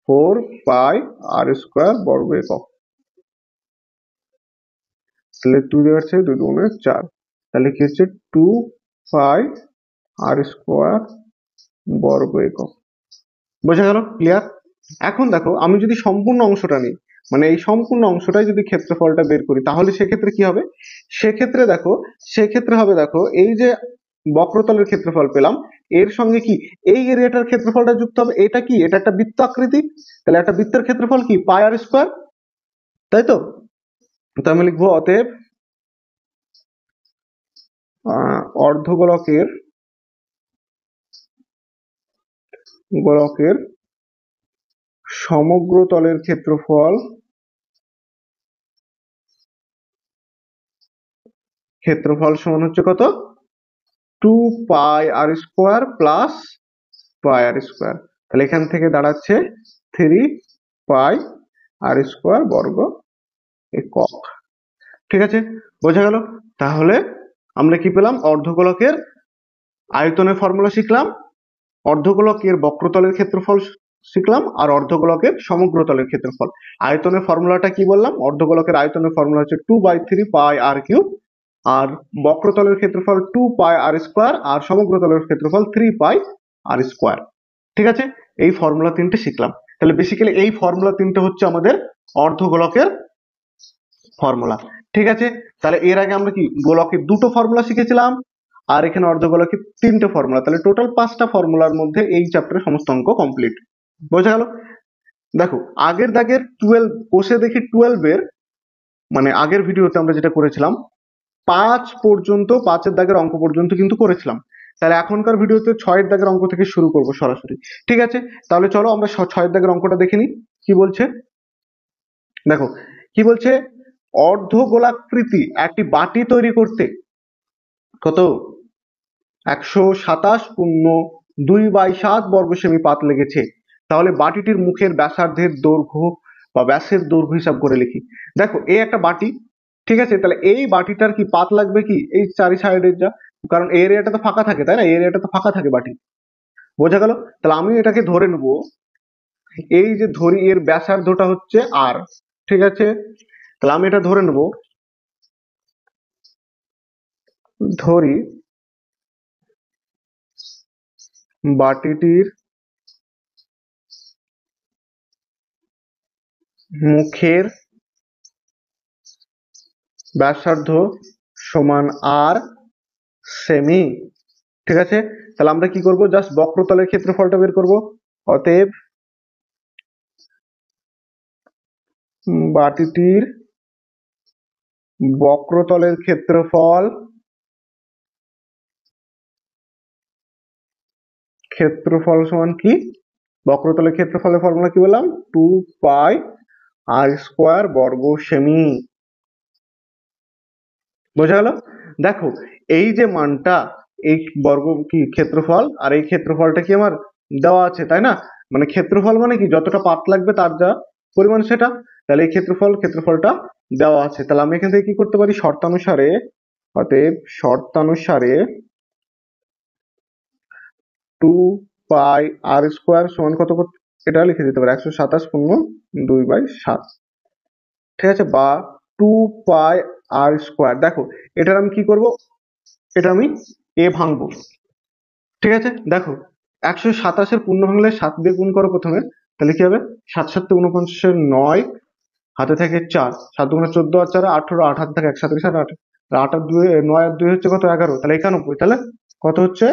4πr² বর্গ একক। তাহলে 2 দেওয়া আছে, 2 2 4, তাহলে কি হচ্ছে 2πr² বর্গ একক। বোঝা গেল? ক্লিয়ার? এখন দেখো, আমি যদি সম্পূর্ণ অংশটা নিই, মানে এই সম্পূর্ণ অংশটাই যদি ক্ষেত্রফলটা বের করি, তাহলে সেক্ষেত্রে কি হবে, সেক্ষেত্রে হবে, দেখো এই যে বক্রতলের ক্ষেত্রফল পেলাম, এর সঙ্গে কি এই এরিয়াটার ক্ষেত্রফলটা যুক্ত হবে। এটা কি, এটা একটা বৃত্ত আকৃতি, তাহলে একটা বৃত্তের ক্ষেত্রফল কি πr², তাই তো? তো আমি লিখবো অতএব অর্ধগোলকের সমগ্র তলের ক্ষেত্রফল সমান হচ্ছে কত, 2πr² প্লাস πr²। তাহলে এখান থেকে দাঁড়াচ্ছে 3πr² বর্গ একক, ঠিক আছে? বোঝা গেল? তাহলে আমরা কি পেলাম, অর্ধগোলকের আয়তনের ফর্মুলা শিখলাম, অর্ধগোলকের বক্রতলের ক্ষেত্রফল শিখলাম, আর অর্ধগোলকের সমগ্র তলের ক্ষেত্রফল। আয়তনের ফর্মুলাটা কি বললাম, অর্ধগোলকের আয়তনের ফর্মুলা হচ্ছে 2/3πr³, আর বক্রতলের ক্ষেত্রফল 2πr², আর সমগ্র তলের ক্ষেত্রফল 3πr², ঠিক আছে? এই ফর্মুলা তিনটে শিখলাম। তাহলে বেসিক্যালি এই ফর্মুলা তিনটে হচ্ছে আমাদের অর্ধগোলকের ফর্মুলা, ঠিক আছে? তাহলে এর আগে আমরা কি গোলকের দুটো ফর্মুলা শিখেছিলাম, আর এখানে অর্ধগোলকের তিনটে ফর্মুলা, তাহলে টোটাল 5টা ফর্মুলার মধ্যে এই চ্যাপ্টারের সমস্ত অঙ্ক কমপ্লিট। বোঝা গেল? দেখো, আগের দাগের 12 কোষে দেখি 12 এর, মানে আগের ভিডিওতে আমরা যেটা করেছিলাম 5 এর দাগের অঙ্ক পর্যন্ত কিন্তু করেছিলাম। তাহলে এখনকার ভিডিওতে 6 এর দাগের অঙ্ক থেকে শুরু করব সরাসরি, ঠিক আছে? তাহলে চলো আমরা 6 এর দাগের অঙ্কটা দেখে নিই কি বলছে। দেখো কি বলছে, অর্ধগোলাকৃতি একটি বাটি তৈরি করতে কত 127.2/7 বর্গ সেমি পাত লেগেছে। তাহলে বাটিটির মুখের ব্যাসার্ধের দৈর্ঘ্য বা ব্যাসের দৈর্ঘ্য হিসাব করে লিখি। দেখো এই একটা বাটি, ঠিক আছে, তাহলে এই বাটিটার কি পাত লাগবে কি এই চারি সাইডের যা, কারণ এই এরিয়াটা তো ফাঁকা থাকে, তাই না, এই এরিয়াটা তো ফাঁকা থাকে বাটি। বোঝা গেল? তাহলে আমি এটাকে ধরে নেব, এই যে ধরি এর ব্যাসার্ধটা হচ্ছে আর, ঠিক আছে, তাহলে আমি এটা ধরে নেব, ধরি বাটিটির মুখের ব্যাসার্ধ সমান আর সেমি, ঠিক আছে। তাহলে আমরা কি করব, জাস্ট বক্রতলের ক্ষেত্রফলটা বের করব। অতএব বাটিটির বক্রতলের ক্ষেত্রফল সমান কি, বক্রতলের ক্ষেত্রফলের ফর্মুলা কি বললাম, 2πr² বর্গ সেমি। বোঝা গেল? দেখো এই যে মানটা, এই বর্গ কি ক্ষেত্রফল, আর এই ক্ষেত্রফলটা কি আমার দেওয়া আছে, তাই না? মানে ক্ষেত্রফল মানে কি, যতটা পাত লাগবে তার যা পরিমাণ সেটা। তাহলে এই ক্ষেত্রফলটা দেওয়া আছে। তাহলে আমি এখান থেকে কি করতে পারি, শর্তানুসারে, অতএব শর্তানুসারে 2πr² সমান কত, এটা লিখে দিতে পারি 127.2/7, ঠিক আছে, বা 2πr²। দেখো এটার আমি কি করব, এটা আমি এ ভাঙবো। ঠিক আছে, দেখো 127-এর পূর্ণ ভাঙলে 7 দিয়ে গুণ করো প্রথমে, তাহলে কি হবে? 7 7 49, 9 হাতে থাকে 4, 7 দুগুণে 14 আর 4 18, 8 হাতে থাকে 1, 7 7 8, 8 আর 2 9 আর 2 হচ্ছে কত? 11, তাহলে 91, তাহলে কত হচ্ছে?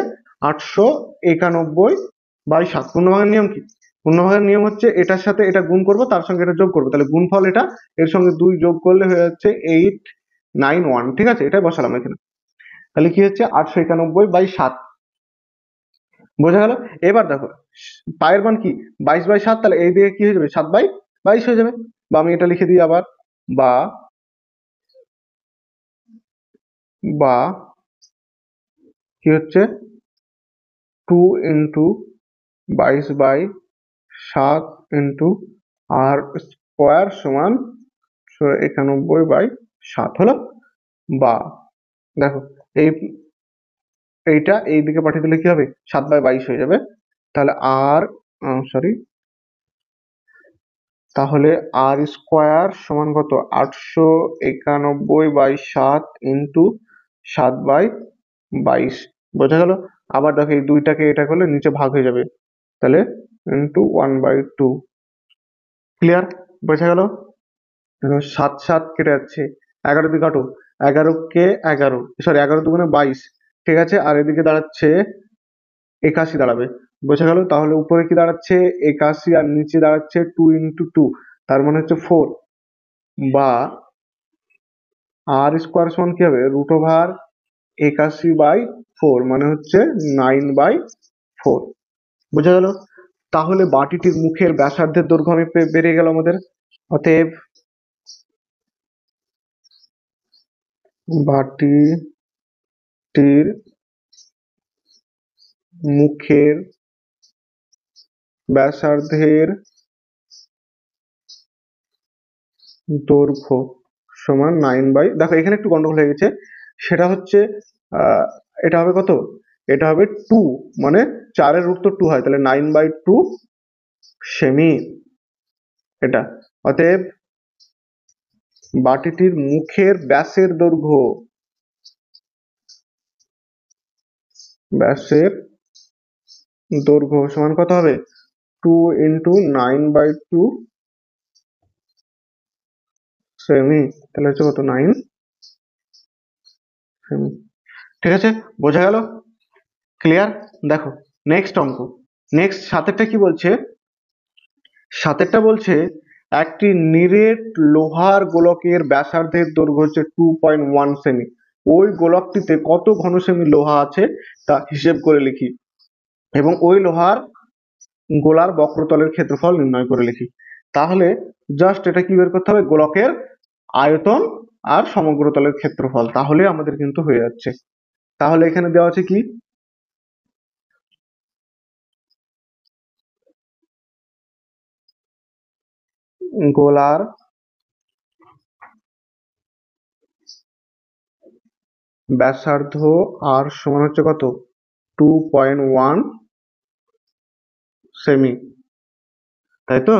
891/7। পূর্ণভাগের নিয়ম কি? পূর্ণভাগের নিয়ম হচ্ছে এটার সাথে এটা গুণ করব, তার সঙ্গে এটা যোগ করবো, তাহলে গুণফল এটা, এর সঙ্গে 2 যোগ করলে হয়ে যাচ্ছে 891। ঠিক আছে, এটাই বসালাম এখানে। তাহলে কি হচ্ছে? 891/7। বোঝা গেল? এবার দেখো পায়ের মান কি? 22/7, তাহলে এই দিকে কি হয়ে যাবে? 7/22 হয়ে যাবে। বা আমি এটা লিখে দিই আবার, বা বা কি হচ্ছে? 2 × 22/7 ইন্টু আর স্কোয়ার সমান 91/7 হলো। বা দেখো এই এইটা এই দিকে পাঠিয়ে দিলে কি হবে? 7/22 হয়ে যাবে। তাহলে আর সরি, তাহলে আর স্কোয়ার সমান কত? 891/7 ইন্টু 7/22। বোঝা গেল? আবার দেখো এই দুইটাকে এটা করলে নিচে ভাগ হয়ে যাবে, তাহলে ইন্টু 1/2। ক্লিয়ার? বোঝা গেল? 7 7 কেটে যাচ্ছে, 11 দিয়ে কাটো, 11 কে 11, সরি 11 দুগুণে 22। ঠিক আছে, আর এদিকে দাঁড়াচ্ছে 81 দাঁড়াবে। বোঝা গেল? তাহলে উপরে কি দাঁড়াচ্ছে? 81, আর নিচে দাঁড়াচ্ছে 2 × 2, তার মানে হচ্ছে 4। বা আর স্কোয়ার সমান কি হবে? √81/4, মানে হচ্ছে 9/4। বোঝা গেল? তাহলে বাটিটির মুখের ব্যাসার্ধের দৈর্ঘ্য আমি বেরিয়ে গেল আমাদের। অতএব বাটিটির মুখের ব্যাসার্ধের দৈর্ঘ্য সমান 9 দেখো এখানে একটু গন্ডগোল হয়ে গেছে, সেটা হচ্ছে আহ এটা হবে কত? এটা হবে 2, মানে 4-এর রুট তো 2 হয়, তাহলে 9/2 সেমি এটা। অতএব বাটিটির মুখের ব্যাসের দৈর্ঘ্য সমান কত হবে? 2 × 9/2 সেমি, তাহলে হচ্ছে কত? 9 সেমি। ঠিক আছে, বোঝা গেল? ক্লিয়ার? দেখো নেক্সট অঙ্ক, নেক্সট 7-এরটা কি বলছে? 7-এরটা বলছে একটি নিরেট লোহার গোলকের ব্যাসার্ধের দৈর্ঘ্য হচ্ছে 2.1 সেমি। ওই গোলকটিতে কত ঘন সেমি লোহা আছে তা হিসেব করে লিখি, এবং ওই লোহার গোলার বক্রতলের ক্ষেত্রফল নির্ণয় করে লিখি। তাহলে জাস্ট এটা কি বের করতে হবে? গোলকের আয়তন আর সমগ্র তলের ক্ষেত্রফল, তাহলে আমাদের কিন্তু হয়ে যাচ্ছে। তাহলে এখানে দেওয়া আছে কি? গোলার ব্যাসার্ধ আর সমান হচ্ছে কত? 2.1 সেমি, তাই তো?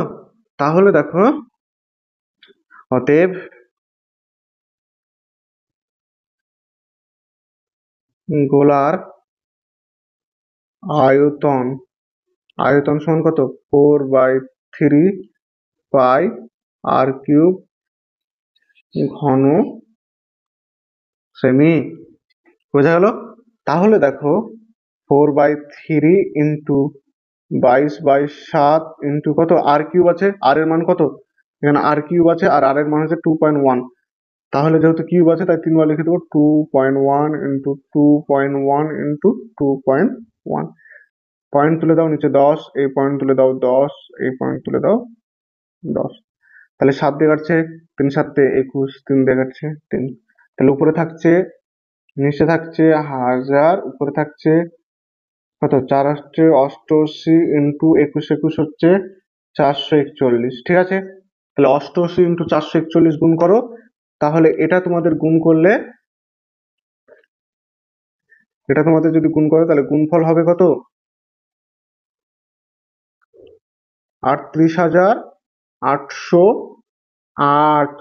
তাহলে দেখো, অতএব গোলার আয়তন আয়তন সমান কত? 4/3 পাই r³ ঘন সেমি। বোঝা গেল? তাহলে দেখো 4/3 ইন্টু 22/7 ইন্টু কত? r³ আছে, r এর মান কত? এখানে r³ আছে, আর r এর মান হচ্ছে 2.1। তাহলে যেহেতু কিউব আছে তাই 3 বার লিখে দেবো, 2.1 ইন্টু 2.1 ইন্টু 2.1। পয়েন্ট তুলে দাও নিচে 10, এই পয়েন্ট তুলে দাও 10, এই পয়েন্ট তুলে দাও 10। তাহলে 7 দিয়ে কাটছে 3 7 21, 3 দিয়ে কাটছে 3। তাহলে উপরে থাকছে, নিচে থাকছে 1000, উপরে থাকছে কত? 4 আসছে 88 ইন্টু 21 21 হচ্ছে 441। ঠিক আছে, তাহলে 88 ইন্টু 441 গুণ করো, তাহলে এটা তোমাদের গুণ করলে, এটা তোমাদের যদি গুণ করো তাহলে গুণফল হবে কত? 38,808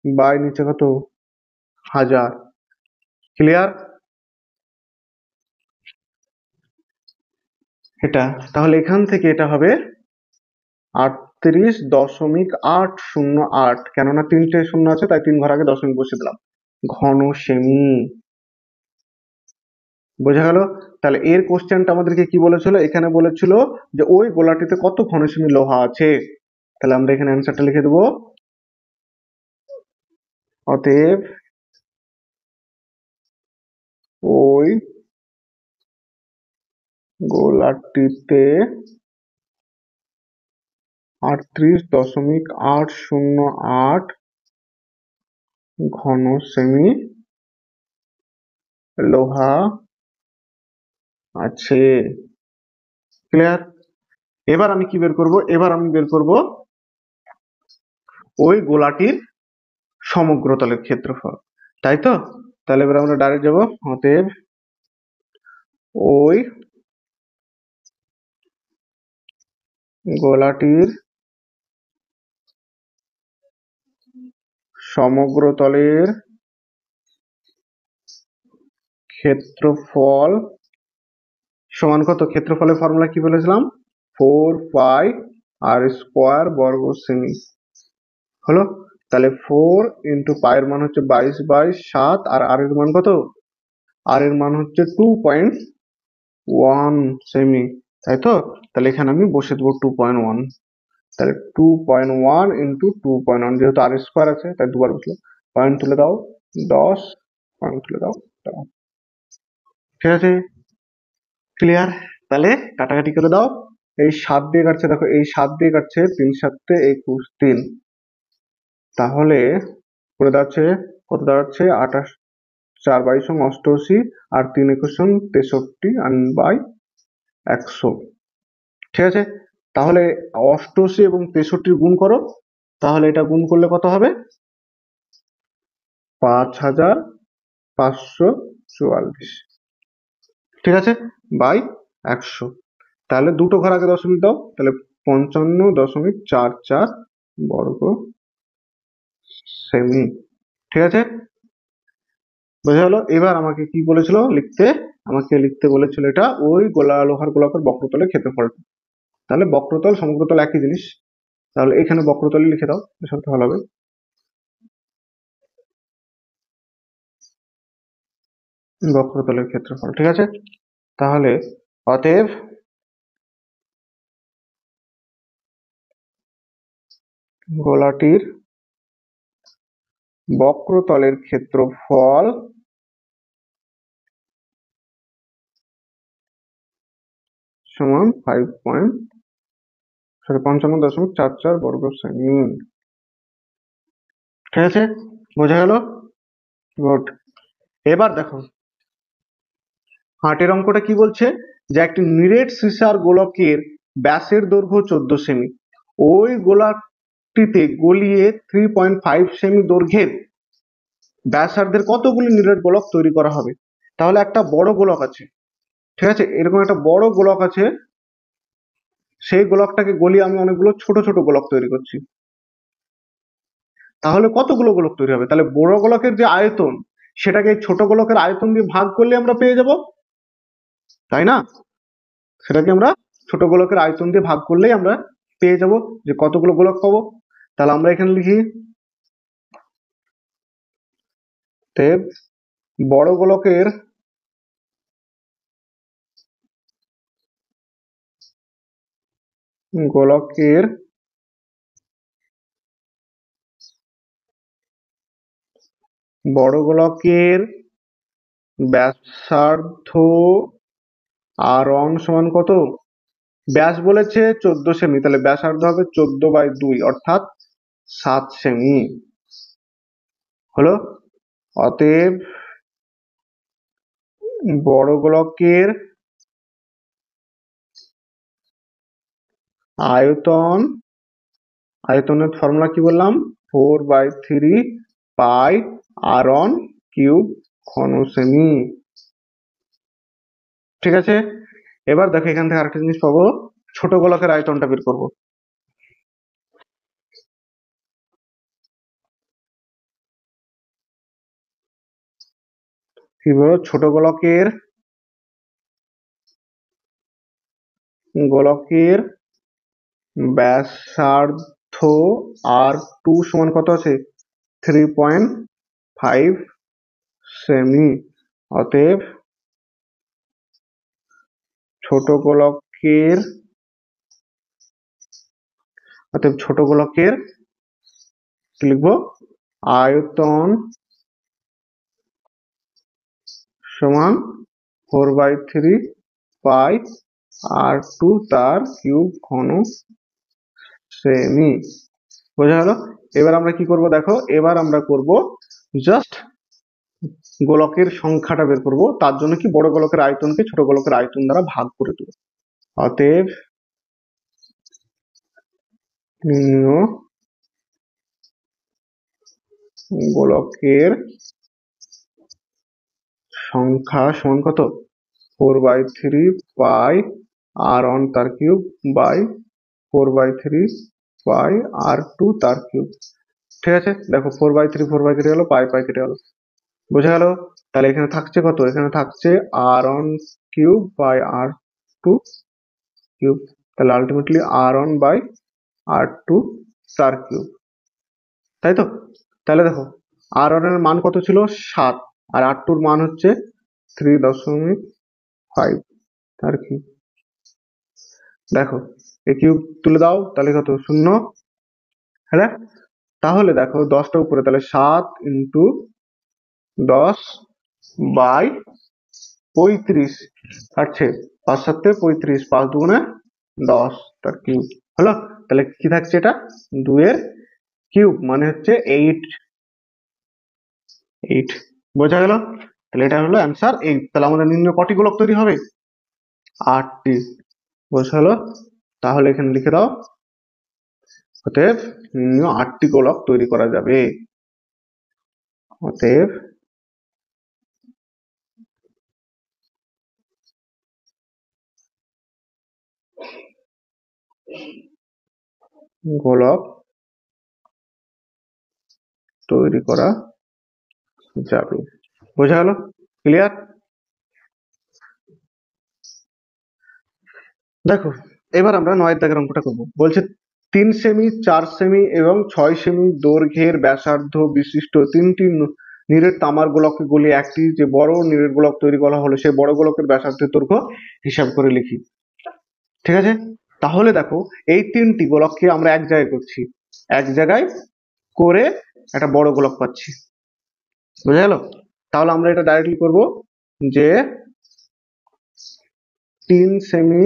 বাই নিচে কত? 1000। ক্লিয়ার? এটা, তাহলে এখান থেকে এটা হবে 38.808, কেননা তিনটে শূন্য আছে তাই 3 ঘর আগে দশমিক বসিয়ে দিলাম, ঘন সেমি। বোঝা গেল? তাহলে এর কোশ্চেনটা আমাদেরকে কি বলেছিল, এখানে বলেছিল যে ওই গোলাটিতে কত ঘন সেমি লোহা আছে। তাহলে আমরা এখানে অ্যান্সারটা লিখে দেবো, অতএব ওই গোলাটিতে 38.808 ঘন সেমি লোহা আছে। ক্লিয়ার? এবার আমি কি বের করব, এবার আমি বের করব ওই গোলাটির সমগ্র তলের ক্ষেত্রফল, তাই তো? তাহলে এবার আমরা ডাইরেক্ট যাব, অতএব ওই গোলাটির সমগ্র তলের ক্ষেত্রফল সমান কত? ক্ষেত্রফলের ফর্মুলা কি বলেছিলাম? 4πr² বর্গ সেমি। হলো? তাহলে 4 ইন্টু পায়ের মান হচ্ছে 22/7, আর আর এর মান কত? আর এর মান হচ্ছে 2.1 সেমি, তাই তো? তাহলে এখানে আমি বসে দেবো 2.1। তাহলে 2.1 ইন্টু 2.1, যেহেতু আর স্কোয়ার আছে তাই দুবার বসলো। পয়েন্ট তুলে দাও 10, পয়েন্ট তুলে দাও। ঠিক আছে? ক্লিয়ার? তাহলে কাটাকাটি করে দাও। এই 7 দিয়ে কাটছে, দেখো এই 7 দিয়ে কাটছে, 3 7 21, 3। তাহলে করে দাঁড়াচ্ছে কত? দাঁড়াচ্ছে 28, 4 22 88, আর 3 21 63, আর বাই 100। ঠিক আছে? তাহলে 88 এবং 63 গুণ করো, তাহলে এটা গুণ করলে কত হবে? 5544। ঠিক আছে? বাই 100। তাহলে দুটো ঘর আগে দশমিক দাও, তাহলে 55.44 বর্গ সেমি। ঠিক আছে? বোঝা গেল? এবার আমাকে কি বলেছিল লিখতে? আমাকে লিখতে বলেছিল এটা ওই লোহার গোলাকার বক্রতলের ক্ষেত্রফল। তাহলে বক্রতল সমগ্রতল একই জিনিস, তাহলে এখানে বক্রতলই লিখে দাও, সবটা ভালো হবে। বক্রতলের ক্ষেত্রফল। ঠিক আছে? তাহলে অতএব গোলাটির বক্রতলের ক্ষেত্রফল সমান 55.44 বর্গ সেমি। ঠিক আছে? বোঝা গেল? গুড। এবার দেখো 8 অঙ্কটা কি বলছে, যে একটি নিরেট সীসার গোলকের ব্যাসের দৈর্ঘ্য 14 সেমি, ওই গোলকটিতে গলিয়ে 3.5 সেমি দৈর্ঘ্যের ব্যাসার্ধের কতগুলি নিরেট গোলক তৈরি করা হবে? তাহলে একটা বড় গোলক আছে, ঠিক আছে, এরকম একটা বড় গোলক আছে, সেই গোলকটাকে গলিয়ে আমি অনেকগুলো ছোট ছোট গোলক তৈরি করছি, তাহলে কতগুলো গোলক তৈরি হবে? তাহলে বড় গোলকের যে আয়তন, সেটাকে ছোট গোলকের আয়তন দিয়ে ভাগ করলে আমরা পেয়ে যাব, তাই না? সেটাকে আমরা ছোট গোলকের আয়তন দিয়ে ভাগ করলেই আমরা পেয়ে যাব যে কতগুলো গোলক পাবো। তাহলে আমরা এখানে লিখি, বড় গোলকের গোলকের বড় গোলকের ব্যাসার্ধ আর1 সমান কত? ব্যাস বলেছে 14 সেমি, তাহলে ব্যাসার্ধ হবে 14/2, অর্থাৎ 7 সেমি। হলো? অতএব বড় গোলকের আয়তনের ফর্মুলা কি বললাম? 4/3 পাই r1³ ঘন সেমি। ঠিক আছে? এবার দেখো এখান থেকে আরেকটা জিনিস পাবো, ছোট গোলকের আয়তনটা বের করব। কি বলবো? ছোট গোলকের গোলকের ব্যাসার্ধ R2 সমান কত আছে? 3.5 সেমি। অতএব ছোট গোলকের কি লিখবো? আয়তন সমান 4/3 পাই R2 তার কিউব ঘন সেমি। বোঝা গেল? এবার আমরা কি করব দেখো, এবার আমরা করব জাস্ট গোলকের সংখ্যাটা বের করব। তার জন্য কি বড় গোলকের আয়তনকে ছোট গোলকের আয়তন দ্বারা ভাগ করে দেব। অতএব নির্ণেয় গোলকের সংখ্যা সমান কত? 4/3 পাই R1 তার কিউব বাই 4/3 পাই R2 তার কিউব। ঠিক আছে, দেখো 4/3 হলো, পাই কেটে গেল। বোঝা গেল? তাহলে এখানে থাকছে কত? এখানে থাকছে R1 cube by R2 cube. তাহলে আলটিমেটলি R1 বাই R2 তার কিউব, তাই তো? তাহলে দেখো R1 এর মান কত ছিল? 7, আর R2 এর মান হচ্ছে 3.5 তার কিউব। দেখো এই কিউব তুলে দাও, তাহলে কত? 0। হ্যাঁ, তাহলে দেখো 10টা উপরে, তাহলে 7 ইন্টু 10 বাই 35 কাটছে, 5 7 35, 5 দুগুণে 10 তার কিউব হলো। তাহলে কি থাকছে? এটা 2 এর কিউব, মানে হচ্ছে 8। বোঝা গেল? তাহলে এটা হলো অ্যান্সার 8। তাহলে আমাদের নিম্ন কটি গোলক তৈরি হবে? 8টি। বোঝা গেল? তাহলে এখানে লিখে দাও, অতএব নিম্ন 8টি গোলক তৈরি করা যাবে। অতএব গোলক তৈরি করা যাবে। বোঝা গেল? ক্লিয়ার? দেখো এবার আমরা 9 দাগের অঙ্কটা করব। বলছে 3 সেমি, 4 সেমি এবং 6 সেমি দৈর্ঘ্যের ব্যাসার্ধ বিশিষ্ট 3টি নিরেট তামার গোলককে গলিয়ে একটি যে বড় নিরেট গোলক তৈরি করা হলো, সেই বড় গোলকের ব্যাসার্ধের দৈর্ঘ্য হিসাব করে লিখি। ঠিক আছে, তাহলে দেখো এই 3টি গোলককে আমরা এক জায়গায় করছি, এক জায়গায় করে একটা বড় গোলক পাচ্ছি। বুঝা গেল? তাহলে আমরা এটা ডাইরেক্টলি করব যে 3 সেমি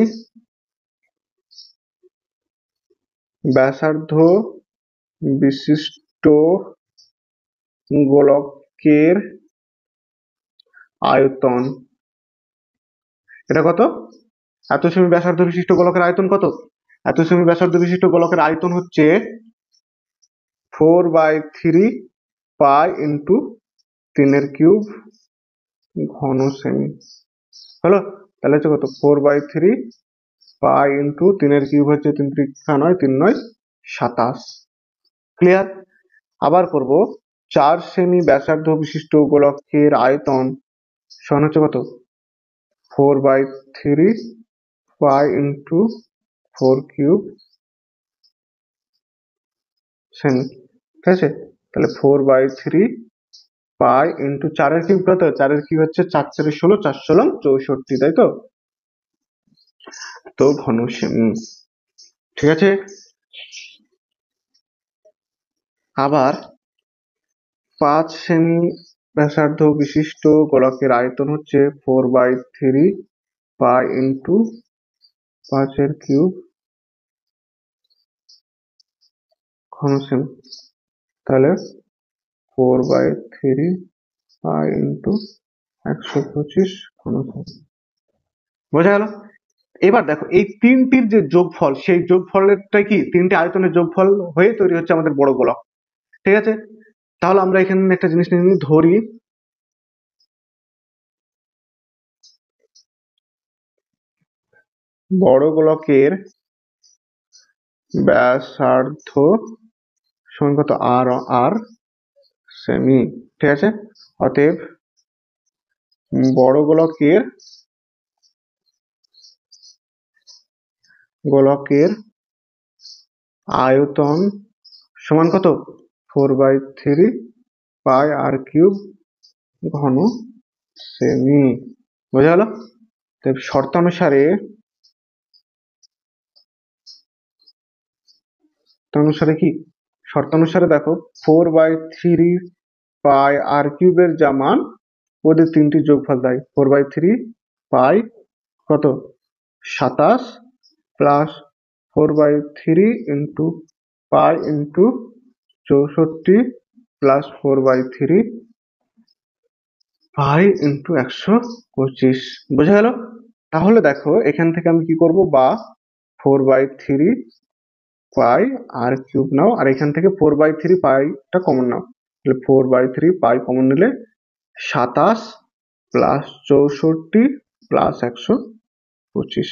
ব্যাসার্ধ বিশিষ্ট গোলকের আয়তন, এটা কত? এত সেমি ব্যাসার্ধ বিশিষ্ট গোলকের আয়তন কত? এত সেমি ব্যাসার্ধ বিশিষ্ট গোলকের আয়তন হচ্ছে 4/3 পাই ইন্টু 3 এর কিউব ঘন সেমি। হলো? তাহলে হচ্ছে কত? 4/3 পাই ইন্টু 3 এর কিউব হচ্ছে 3 3 9, 3 9 27। ক্লিয়ার? আবার করব 4 সেমি ব্যাসার্ধ বিশিষ্ট গোলকের আয়তন সমান হচ্ছে কত? 4/3 পাই ইন্টু 4 কিউব সেমি। ঠিক আছে, তাহলে 4/3 পাই ইন্টু 4 এর কিউব কত? 4 এর কিউব হচ্ছে 4 4 16, 4 16 64, তাই তো? তো ঘন সেমি। ঠিক আছে, আবার 5 সেমি ব্যাসার্ধ বিশিষ্ট গোলকের আয়তন হচ্ছে 4/3 পাই ইন্টু 5 এর কিউব ঘন সেমি। তাহলে 4/3 পাই ইন্টু 125 ঘন সেমি। বোঝা গেল? এবার দেখো এই তিনটির যে যোগফল, সেই যোগফলেরটা কি? তিনটি আয়তনের যোগফল হয়ে তৈরি হচ্ছে আমাদের বড় গোলক। ঠিক আছে, তাহলে আমরা এখানে একটা জিনিস নিয়ে ধরি, বড় গোলকের ব্যাসার্ধ সমান কত? R semi. ঠিক আছে, অতএব বড় গোলকের গোলকের আয়তন সমান কত? 4/3 পাই আর কিউব ঘন সেমি। বোঝা গেল? শর্তানুসারে কি শর্তানুসারে দেখো 4/3 পাই আর কিউবের যা মান ওদের তিনটি যোগফল দেয়। 4/3 পাই কত? 27 plus 4/3 into pi into 64 plus 4/3 pi into 125। বোঝা গেল? তাহলে দেখো এখান থেকে আমি কি করব, বা 4/3 পাই আর কিউব নাও, আর এখান থেকে 4/3 পাইটা কমন নাও, তাহলে 4/3 পাই কমন নিলে 27 প্লাস 64 প্লাস 125।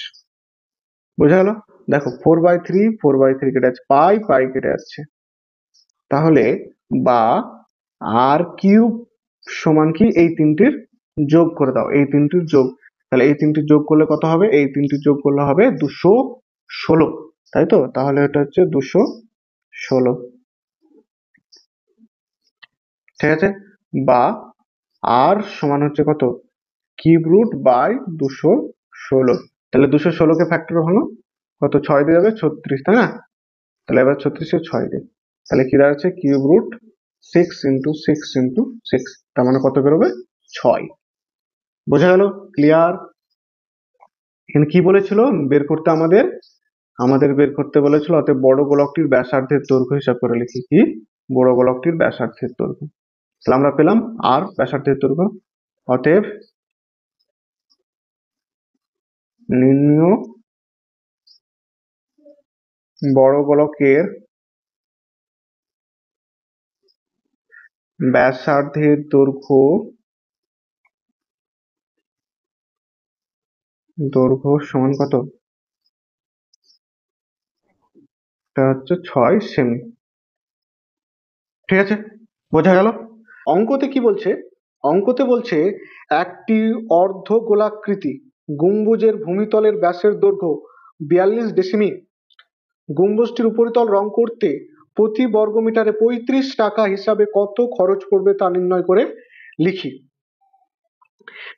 বোঝা গেল? দেখো 4/3 কেটে যাচ্ছে, পাই কেটে যাচ্ছে, তাহলে বা আর কিউব সমান কি এই তিনটির যোগ করে দাও, এই তিনটির যোগ। তাহলে এই তিনটির যোগ করলে কত হবে? এই তিনটির যোগ করলে হবে 216, তাই তো? তাহলে এটা হচ্ছে 216, ঠিক আছে? বা আর সমান হচ্ছে কত? Cube root by 216। তাহলে 216 কে ফ্যাক্টর হলো কত? 6 দিয়ে যাবে 36, তাই না? তাহলে এবার 36 এ 6 দিই, তাহলে কি দাঁড়াচ্ছে? কিউব রুট 6 ইন্টু 6 ইন্টু 6, তার মানে কত বেরোবে? 6। বোঝা গেল? ক্লিয়ার? এখানে কি বলেছিল বের করতে? আমাদের বের করতে বলেছিল, অতএব বড় গোলকটির ব্যাসার্ধের দৈর্ঘ্য হিসাব করে লিখি। কি? বড় গোলকটির ব্যাসার্ধের দৈর্ঘ্য। তাহলে আমরা পেলাম আর ব্যাসার্ধের দৈর্ঘ্য। অতএব নির্ণীয় বড় গোলকের ব্যাসার্ধের দৈর্ঘ্য সমান কত? এটা হচ্ছে 6 সেমি। ঠিক আছে? বোঝা গেল? অঙ্কতে কি বলছে? অঙ্কতে বলছে একটি অর্ধ গোলাকৃতি গম্বুজের ভূমিতলের ব্যাসের দৈর্ঘ্য 42 ডেসিমি। গম্বুজটির উপরিতল রং করতে প্রতি বর্গমিটারে 35 টাকা হিসাবে কত খরচ পড়বে তা নির্ণয় করে লিখি।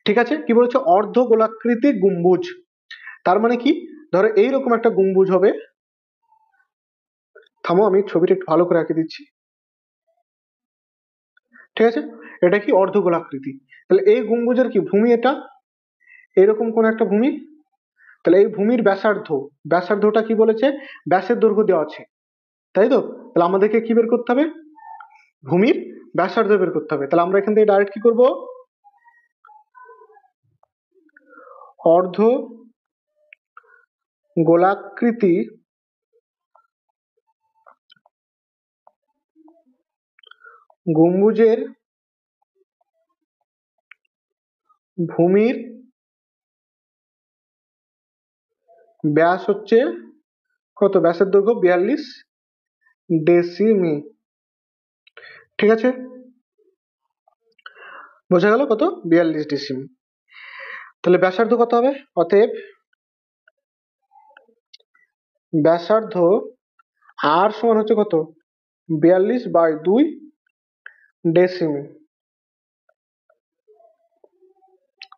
ঠিক আছে? কি বলেছে? অর্ধ গোলাকৃতি গম্বুজ, তার মানে কি? ধরো এইরকম একটা গম্বুজ হবে। থামো, আমি ছবিটা একটু ভালো করে আঁকে দিচ্ছি। ঠিক আছে? এটা কি? অর্ধ গোলাকৃতি। তাহলে এই গম্বুজের কি ভূমি? এটা এরকম কোন একটা ভূমি। তাহলে এই ভূমির ব্যাসার্ধটা কি বলেছে? ব্যাসের দৈর্ঘ্য দেওয়া আছে, তাই তো? তাহলে আমাদেরকে কি বের করতে হবে? ভূমির ব্যাসার্ধ বের করতে হবে। তাহলে আমরা এখান থেকে ডাইরেক্ট কি করব? অর্ধ গোলাকৃতি গম্বুজের ভূমির ব্যাস হচ্ছে কত? ব্যাসের দৈর্ঘ্য 42 ডেসিমি। ঠিক আছে? বোঝা গেল? কত? 42 ডেসিমি। তাহলে ব্যাসার্ধ কত হবে? অতএব ব্যাসার্ধ আর সমান হচ্ছে কত? 42/2 ডেসিমি।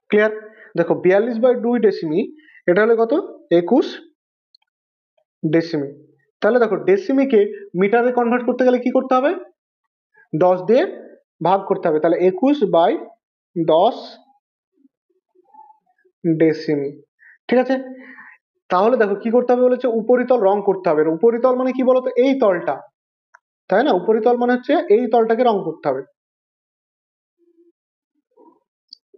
ক্লিয়ার? দেখো 42/2 ডেসিমি, এটা হলে কত? 21 ডেসিমি। তাহলে দেখো ডেসিমিকে মিটারে কনভার্ট করতে গেলে কি করতে হবে? 10 দিয়ে ভাগ করতে হবে। তাহলে 21/10 ডেসিমি। ঠিক আছে? তাহলে দেখো কি করতে হবে বলেছে? উপরিতল রং করতে হবে। উপরিতল মানে কি বলতো? এই তলটা, তাই না? উপরিতল মানে হচ্ছে এই তলটাকে রং করতে হবে।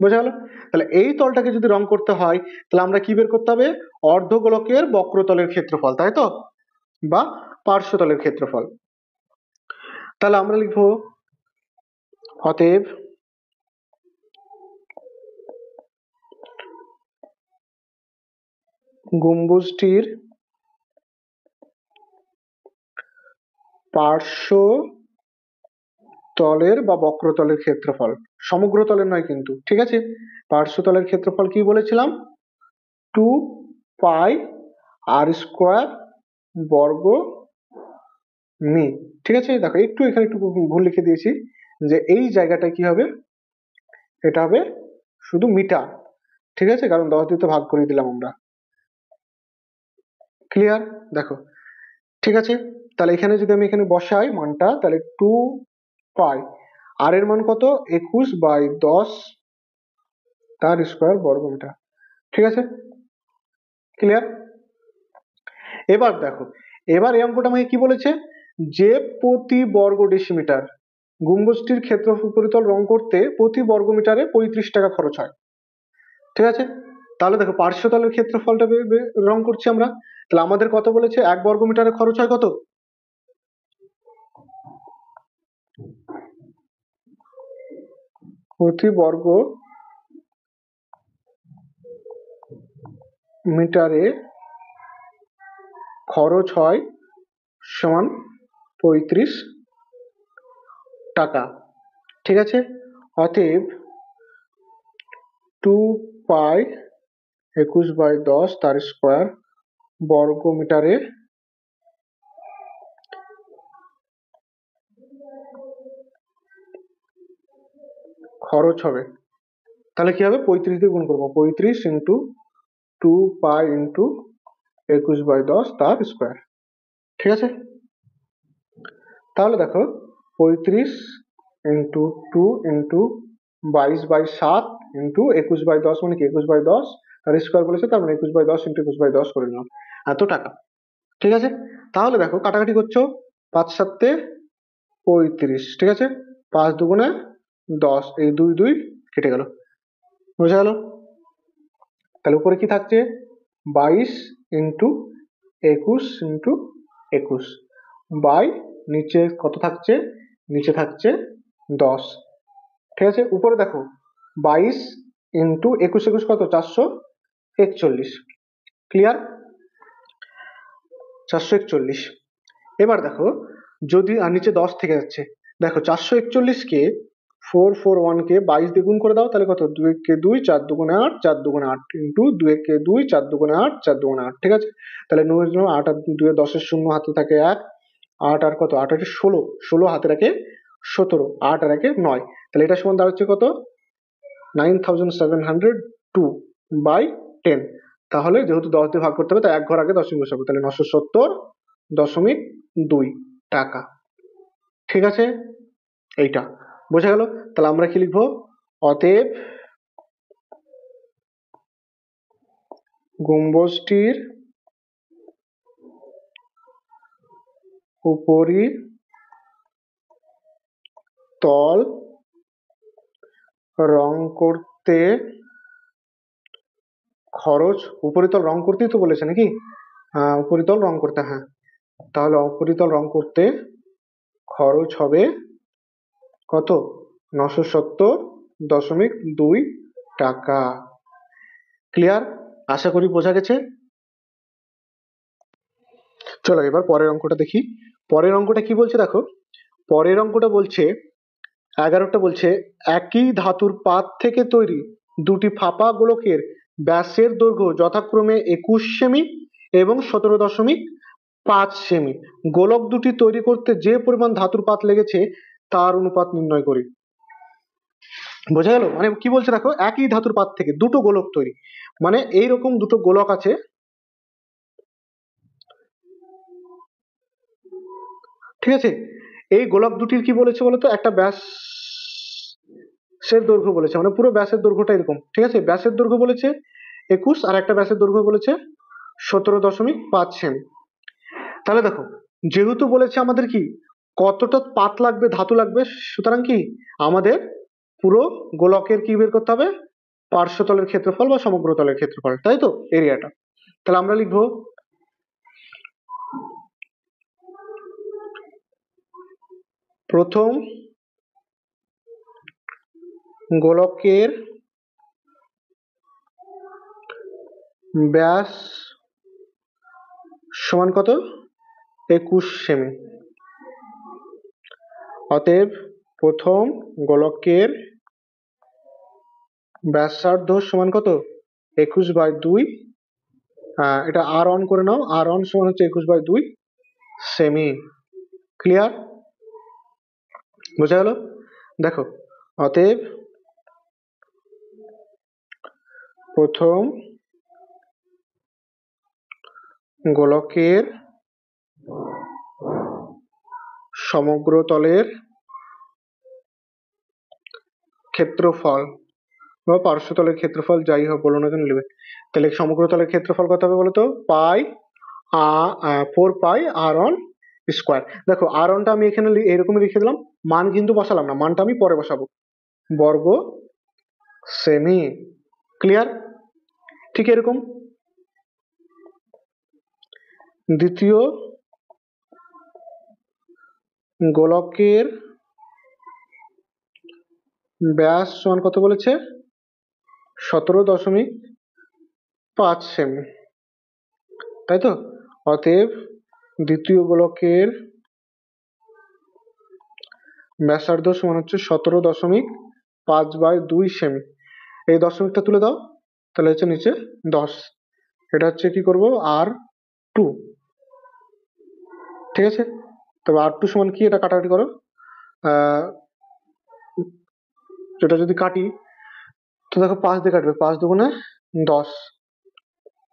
বোঝা গেল? তাহলে এই তলটাকে যদি রং করতে হয়, তাহলে আমরা কি বের করতে হবে? অর্ধগোলকের বক্রতলের ক্ষেত্রফল, তাই তো? বা পার্শ্বতলের ক্ষেত্রফল। তাহলে আমরা লিখবো অতএব গম্বুজটির পার্শ্ব তলের বা বক্রতলের ক্ষেত্রফল, সমগ্র তলের নয় কিন্তু, ঠিক আছে? পার্শ্বতলের ক্ষেত্রফল কি বলেছিলাম? 2 পাই আর স্কোয়ার বর্গ মি। ঠিক আছে, দেখো একটু এখানে একটু ভুল লিখে দিয়েছি, যে এই জায়গাটায় কি হবে, এটা হবে শুধু মিটার। ঠিক আছে, কারণ 10 দিয়ে তো ভাগ করে দিলাম আমরা। ক্লিয়ার? দেখো ঠিক আছে, তাহলে এখানে যদি আমি এখানে বসাই মানটা, তাহলে 2 পাই, আর এর মান কত, 21/10 তার স্কোয়ার বর্গ মিটার। ঠিক আছে, ক্লিয়ার? এবার দেখো, এবার এই অঙ্কটা আমাকে কি বলেছে, যে প্রতি বর্গ ডেসিমিটার গম্বুজটির ক্ষেত্রফল উপরিতল রং করতে প্রতি বর্গ মিটারে 35 টাকা খরচ হয়। ঠিক আছে, তাহলে দেখো পার্শ্বতলের ক্ষেত্রফলটা রং করছি আমরা, তাহলে আমাদের কত বলেছে, 1 বর্গ মিটারে খরচ হয় কত, প্রতি বর্গ মিটারে খরচ হয় সমান 35 টাকা। ঠিক আছে, অতএব 2 পাই 21/10 তার স্কোয়ার বর্গ মিটারে খরচ হবে, তাহলে কি হবে, 35 দিয়ে গুণ করবো, 35 ইন্টু 2 পাই ইন্টু 21/10 তার স্কোয়ার। ঠিক আছে, তাহলে দেখো 35 ইন্টু 2 ইন্টু 22/7 ইন্টু 21/10 মানে কি 21/10 তার স্কোয়ার বলেছে, তার মানে 21/10 ইন্টু 21/10 করে নিলাম, এত টাকা। ঠিক আছে, তাহলে দেখো কাটাকাটি করছো, 5 7 35, ঠিক আছে, 5 দুগুণে 10, এই 2 2 কেটে গেল, বোঝা গেল? তাহলে উপরে কি থাকছে, 22 ইন্টু 21 ইন্টু 21 বাই নিচে কত থাকছে, নিচে থাকছে 10। ঠিক আছে, উপরে দেখো 22 ইন্টু 21 21 কত, 441। ক্লিয়ার? 441। এবার দেখো যদি, আর নিচে 10 থেকে যাচ্ছে, দেখো 441কে 441কে 22 দিয়ে গুণ করে দাও, তাহলে কত, 2 কে 2, 4 দুগুণে 8, 4 দুগুণে 8 ইন্টু 2 কে 2, 4 দুগুণে 8, 4 দুগুণে 8। ঠিক আছে, তাহলে 8 আর 2 10 শূন্য হাতে থাকে 1, 8 আর কত, 8 আর 16, 16 হাতে রাখে 17, 8 আর একে 9, তাহলে এটা সমান দাঁড়াচ্ছে কত, 9702/10। তাহলে যেহেতু 10 দিয়ে ভাগ করতে হবে, তাই এক ঘর আগে দশমিক বসাবো, তাহলে 970.2 টাকা। ঠিক আছে, এইটা বোঝা গেল? তাহলে আমরা কি লিখবো, অতএব গম্বুজটির উপরিতল রং করতে খরচ, উপরিতল রং করতেই তো বলেছে নাকি, উপরিতল রং করতে, হ্যাঁ, তাহলে উপরিতল রং করতে খরচ হবে কত, 970.2 টাকা। ক্লিয়ার? আশা করি বোঝা গেছে। চলো এবার পরের অঙ্কটা দেখি। পরের অঙ্কটা কি বলছে দেখো, পরের অঙ্কটা বলছে 11টা, বলছে একই ধাতুর পাত থেকে তৈরি দুটি ফাঁপা গোলকের ব্যাসের দৈর্ঘ্য যথাক্রমে 21 সেমি এবং 17.5 সেমি, গোলক দুটি তৈরি করতে যে পরিমাণ ধাতুর পাত লেগেছে তার অনুপাত নির্ণয় করি। বোঝা গেল? মানে কি বলছে দেখো, একই ধাতুর পাত থেকে দুটো গোলক তৈরি, মানে এইরকম দুটো গোলক আছে, ঠিক আছে, এই গোলক দুটির কি বলেছে বলতো, একটা ব্যাসের দৈর্ঘ্য বলেছে, মানে পুরো ব্যাসের দৈর্ঘ্যটা এরকম, ঠিক আছে, ব্যাসের দৈর্ঘ্য বলেছে 21 আর একটা ব্যাসের দৈর্ঘ্য বলেছে 17.5 সেমি। তাহলে দেখো যেহেতু বলেছে আমাদের কি কতটা পাত লাগবে, ধাতু লাগবে, সুতরাং কি আমাদের পুরো গোলকের কি বের করতে হবে, পার্শ্বতলের ক্ষেত্রফল বা সমগ্র তলের ক্ষেত্রফল, তাই তো, এরিয়াটা। তাহলে আমরা লিখবো প্রথম গোলকের ব্যাস সমান কত, 21 সেমি, অতএব প্রথম গোলকের ব্যাসার্ধ সমান কত, 21/2 এটা আর অন করে নাও, আর অন সমান হচ্ছে 21/2 সেমি। ক্লিয়ার? বোঝা গেল? দেখো, অতএব প্রথম গোলকের সমগ্র তলের ক্ষেত্রফল বা পার্শ্বতলের ক্ষেত্রফল যাই হোক বলো না কেন নেবে। তাহলে সমগ্র তলের ক্ষেত্রফল কত হবে বলতো? 4 পাই আর অন স্কোয়ার। দেখো আর অনটা আমি এখানে এরকমই লিখে দিলাম, মান কিন্তু বসালাম না, মানটা আমি পরে বসাবো, বর্গ সেমি। ক্লিয়ার? ঠিক এরকম দ্বিতীয় গোলকের ব্যাস সমান কত বলেছে? 17.5 সেমি, তাই তো? অতএব দ্বিতীয় গোলকের ব্যাসার্ধ সমান হচ্ছে 17.5/2 সেমি। এই দশমিকটা তুলে দাও, তাহলে হচ্ছে নিচে 10। এটা হচ্ছে কি করব? R2। ঠিক আছে, তবে R2 সমান কি? এটা কাটাকাটি করো, যেটা যদি কাটি তো দেখো 5 দিয়ে কাটবে, 5 দুগুণে 10।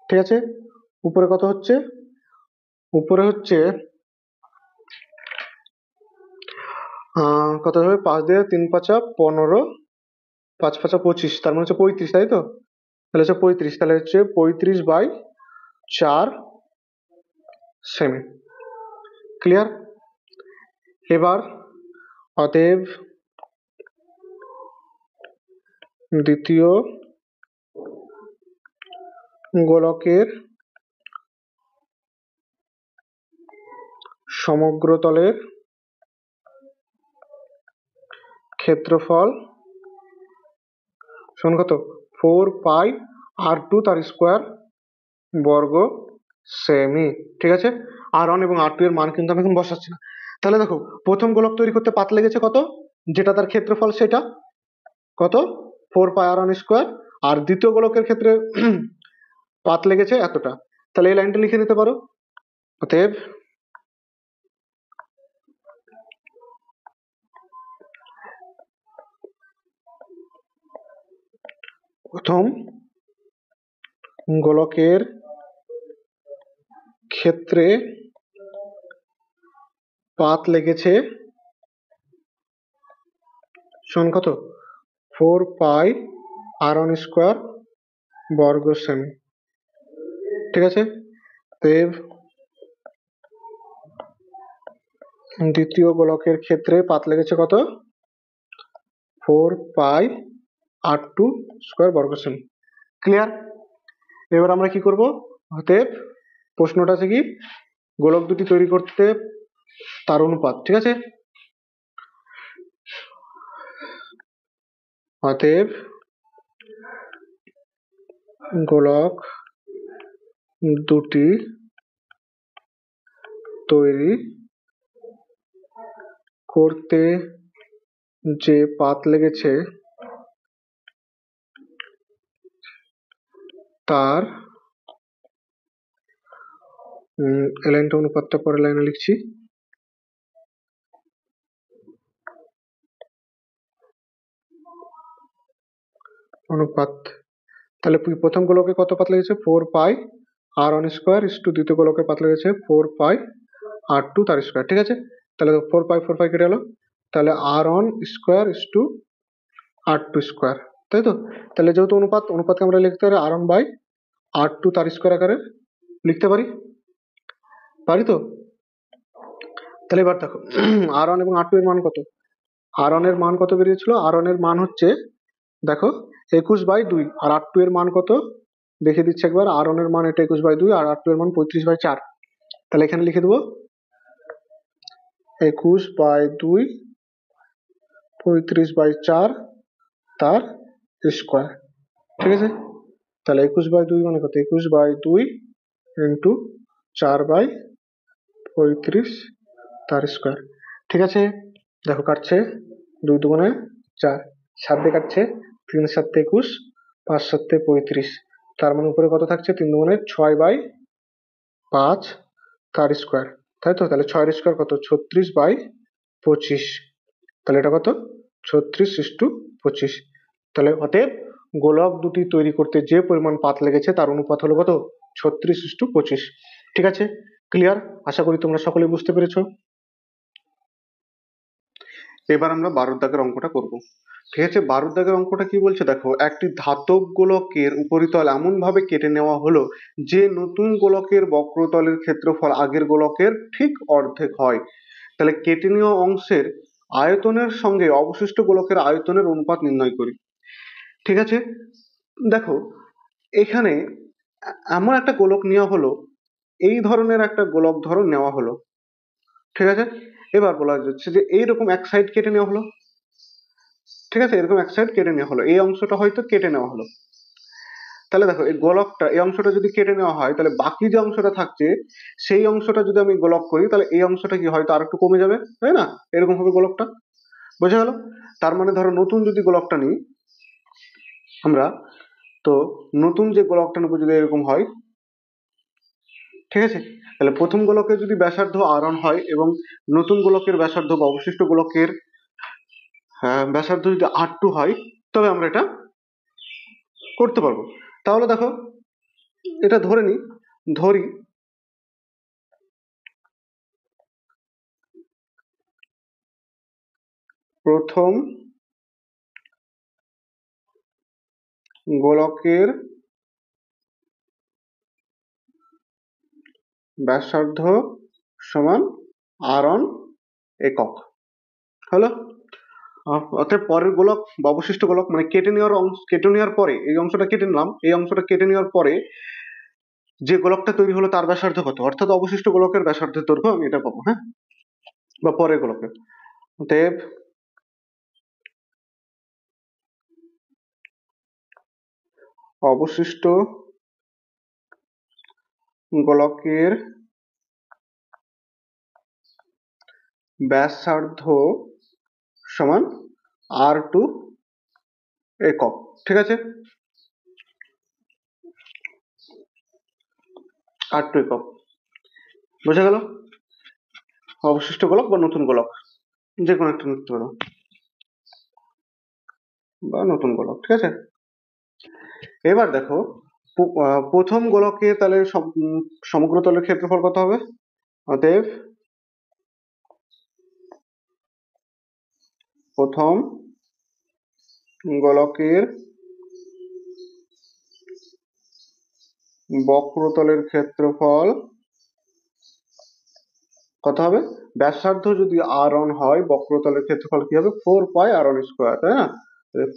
ঠিক আছে, উপরে কত হচ্ছে? উপরে হচ্ছে কত হবে? 5 দিয়ে 3 5 15, 5 5 25, তার মানে হচ্ছে 35, তাই তো? তাহলে হচ্ছে 35, তাহলে হচ্ছে 35/4 সেমি। ক্লিয়ার? এবার অতএব দ্বিতীয় গোলকের সমগ্র তলের ক্ষেত্রফল সমান কত? 4 পাই R2 তার স্কোয়ার বর্গ সেমি। ঠিক আছে, R1 এবং R2 এর মান কিন্তু আমি এখন বসাচ্ছি না। তাহলে দেখো, প্রথম গোলক তৈরি করতে পাত লেগেছে কত, যেটা তার ক্ষেত্রফল, সেটা কত? 4 পাই R1 স্কোয়ার। আর দ্বিতীয় গোলকের ক্ষেত্রে পাত লেগেছে এতটা। তাহলে এই লাইনটা লিখে দিতে পারো। অতএব প্রথম গোলকের ক্ষেত্রে পাত লেগেছে সমান কত? 4 পাই R1 স্কোয়ার বর্গ সেমি। ঠিক আছে, অতএব দ্বিতীয় গোলকের ক্ষেত্রে পাত লেগেছে কত? 4 পাই R2 স্কোয়ার বর্গ সেমি। ক্লিয়ার? এবার আমরা কি করব? অতএব প্রশ্নটা আছে কি, গোলক দুটি তৈরি করতে তার অনুপাত। ঠিক আছে, অতএব গোলক দুটি তৈরি করতে যে পাত লেগেছে তার এই লাইনটা অনুপাতটা পরের লাইনে লিখছি। অনুপাত, তাহলে প্রথম গোলকে কত পাত লেগেছে? 4 পাই R1 স্কোয়ার ইস টু দ্বিতীয় গোলকের পাত লেগেছে 4 পাই R2 তার স্কোয়ার। ঠিক আছে, তাহলে 4 পাই কেটে গেল, তাহলে R1 square is two R2 square, তাই তো? তাহলে যেহেতু অনুপাত, অনুপাতকে আমরা লিখতে পারি R1/R2 তার স্কোয়ার আকারে লিখতে পারি, পারি তো? তাহলে এবার দেখো R1 এবং R2 এর মান কত? R1 এর মান কত বেরিয়েছিল? R1 এর মান হচ্ছে, দেখো, 21/2। আর R2 এর মান কত দেখে দিচ্ছে একবার। R1 এর মান এটা 21/2, আর R2 এর মান 35/4। তাহলে এখানে লিখে দেবো 21/2 35/4 তার স্কোয়ার। ঠিক আছে, তাহলে 21/2 মানে কত? 21/2 ইন্টু 4/35 তার স্কোয়ার। ঠিক আছে, দেখো কাটছে, 2 দুগুণে 4, 7 দিয়ে কাটছে, 3 7 21, 5 7 35, তার মানে উপরে কত থাকছে, 3×6/5 তার স্কোয়ার, তাই তো? তাহলে 6 এর স্কোয়ার কত, 36/25। তাহলে এটা কত, 36:25। তাহলে অতএব গোলক দুটি তৈরি করতে যে পরিমাণ পাত লেগেছে তার অনুপাত হলো কত, 36:25। ঠিক আছে, ক্লিয়ার? আশা করি তোমরা সকলে বুঝতে পেরেছো। এবার আমরা 12 দাগের অঙ্কটা করব। ঠিক আছে, 12 দাগের অঙ্কটা কি বলছে দেখো, একটি ধাতব গোলকের উপরিতল এমন ভাবে কেটে নেওয়া হলো যে নতুন গোলকের বক্রতলের ক্ষেত্রফল আগের গোলকের ঠিক অর্ধেক হয়। তাহলে কেটে নেওয়া অংশের আয়তনের সঙ্গে অবশিষ্ট গোলকের আয়তনের অনুপাত নির্ণয় করি। ঠিক আছে, দেখো এখানে এমন একটা গোলক নেওয়া হলো, এই ধরনের একটা গোলক ধরো নেওয়া হলো। ঠিক আছে, এবার বলা যাচ্ছে যে এইরকম এক সাইড কেটে নেওয়া হলো। ঠিক আছে, এরকম এক সাইড কেটে নেওয়া হলো, এই অংশটা হয়তো কেটে নেওয়া হলো। তাহলে দেখো এই গোলকটা, এই অংশটা যদি কেটে নেওয়া হয় তাহলে বাকি যে অংশটা থাকছে সেই অংশটা যদি আমি গোলক করি তাহলে এই অংশটা কি হয়তো আর একটু কমে যাবে, তাই না? এরকম হবে গোলকটা, বোঝা গেল? তার মানে ধরো নতুন যদি গোলকটা নিই আমরা, তো নতুন যে গোলকটা নেবো যদি এরকম হয়, ঠিক আছে, তাহলে প্রথম গোলকের যদি ব্যাসার্ধ r1 হয় এবং নতুন গোলকের ব্যাসার্ধ বা অবশিষ্ট গোলকের ব্যাসার্ধ যদি r2 হয়, তবে আমরা এটা করতে পারবো। তাহলে দেখো এটা ধরি প্রথম গোলকের ব্যাসার্ধ সমান r1 একক হলো। অতএব পরের গোলক বা অবশিষ্ট গোলক মানে কেটে নেওয়ার পরে এই অংশটা কেটে নিলাম, এই অংশটা কেটে নেওয়ার পরে যে গোলকটা তৈরি হলো তার ব্যাসার্ধ কত, অর্থাৎ অবশিষ্ট গোলকের ব্যাসার্ধের দৈর্ঘ্য আমি এটা পাবো, হ্যাঁ, বা পরের গোলকের। অতএব অবশিষ্ট গোলকের ব্যাসার্ধ সমান r2 একক। ঠিক আছে, r2 একক, বোঝা গেল? অবশিষ্ট গোলক বা নতুন গোলক যে কোনো একটা নিতে পারো, বা নতুন গোলক। ঠিক আছে, এবার দেখো প্রথম গোলকে তাহলে সমগ্র তলের ক্ষেত্রফল কত হবে? অতএব প্রথম গোলকের বক্রতলের ক্ষেত্রফল কত হবে? ব্যাসার্ধ যদি r1 হয়, বক্রতলের ক্ষেত্রফল কি হবে? 4πr1², তাই না?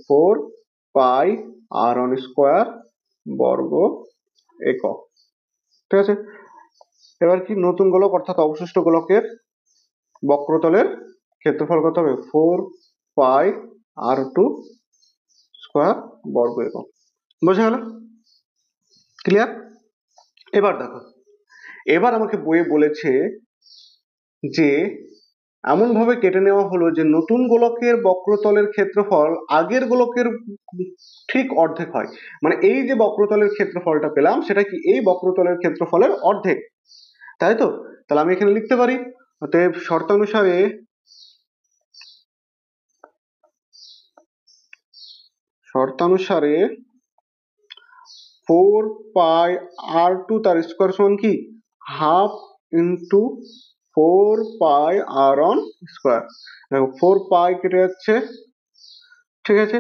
4πr1² বর্গ একক। ঠিক আছে, এবার কি নতুন গোলক অর্থাৎ অবশিষ্ট গোলকের বক্রতলের ক্ষেত্রফল কত হবে? 4πr2² বর্গ একক। বোঝা গেল? ক্লিয়ার? এবার দেখো, এবার আমাকে বইয়ে বলেছে যে এমন ভাবে কেটে নেওয়া হলো যে নতুন গোলকের বক্রতলের ক্ষেত্রফল আগের গোলকের ঠিক অর্ধেক হয়। মানে এই যে বক্রতলের ক্ষেত্রফলটা পেলাম সেটা কি এই বক্রতলের ক্ষেত্রফলের অর্ধেক, তাই তো? তাহলে আমি এখানে লিখতে পারি অতএব শর্তানুসারে 4πr2 তার স্কোয়ার সমান কি, হাফ ইন্টু 4πr1²। দেখো 4π কেটে যাচ্ছে, ঠিক আছে,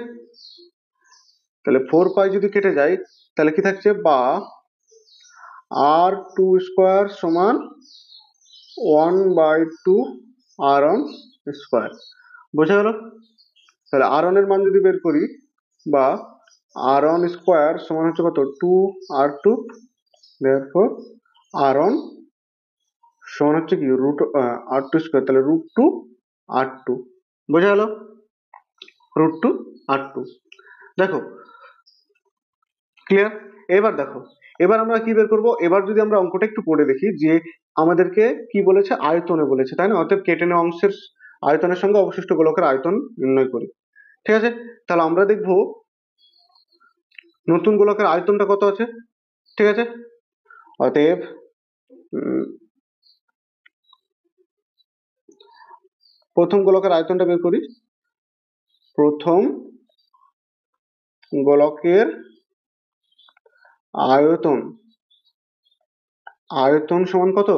তাহলে 4π যদি কেটে যায় তাহলে কি থাকছে, বা r2² সমান 1/2 r1²। বোঝা গেল? তাহলে r1 এর মান যদি বের করি, বা r1² সমান হচ্ছে কত, 2r2, therefore r1 সমান হচ্ছে কি √r2², তাহলে √2r2। বোঝা গেল? √2r2। দেখো ক্লিয়ার? এবার দেখো, এবার আমরা কি বের করব? এবার যদি আমরা অঙ্কটা একটু পড়ে দেখি যে আমাদেরকে কি বলেছে, আয়তনে বলেছে, তাই না? অর্থাৎ কেটে নেওয়া অংশের আয়তনের সঙ্গে অবশিষ্ট গোলকের আয়তন নির্ণয় করি। ঠিক আছে, তাহলে আমরা দেখব নতুন গোলকের আয়তনটা কত আছে, ঠিক আছে। অতএব প্রথম গোলকের আয়তনটা বের করি। প্রথম গোলকের আয়তন, আয়তন সমান কত,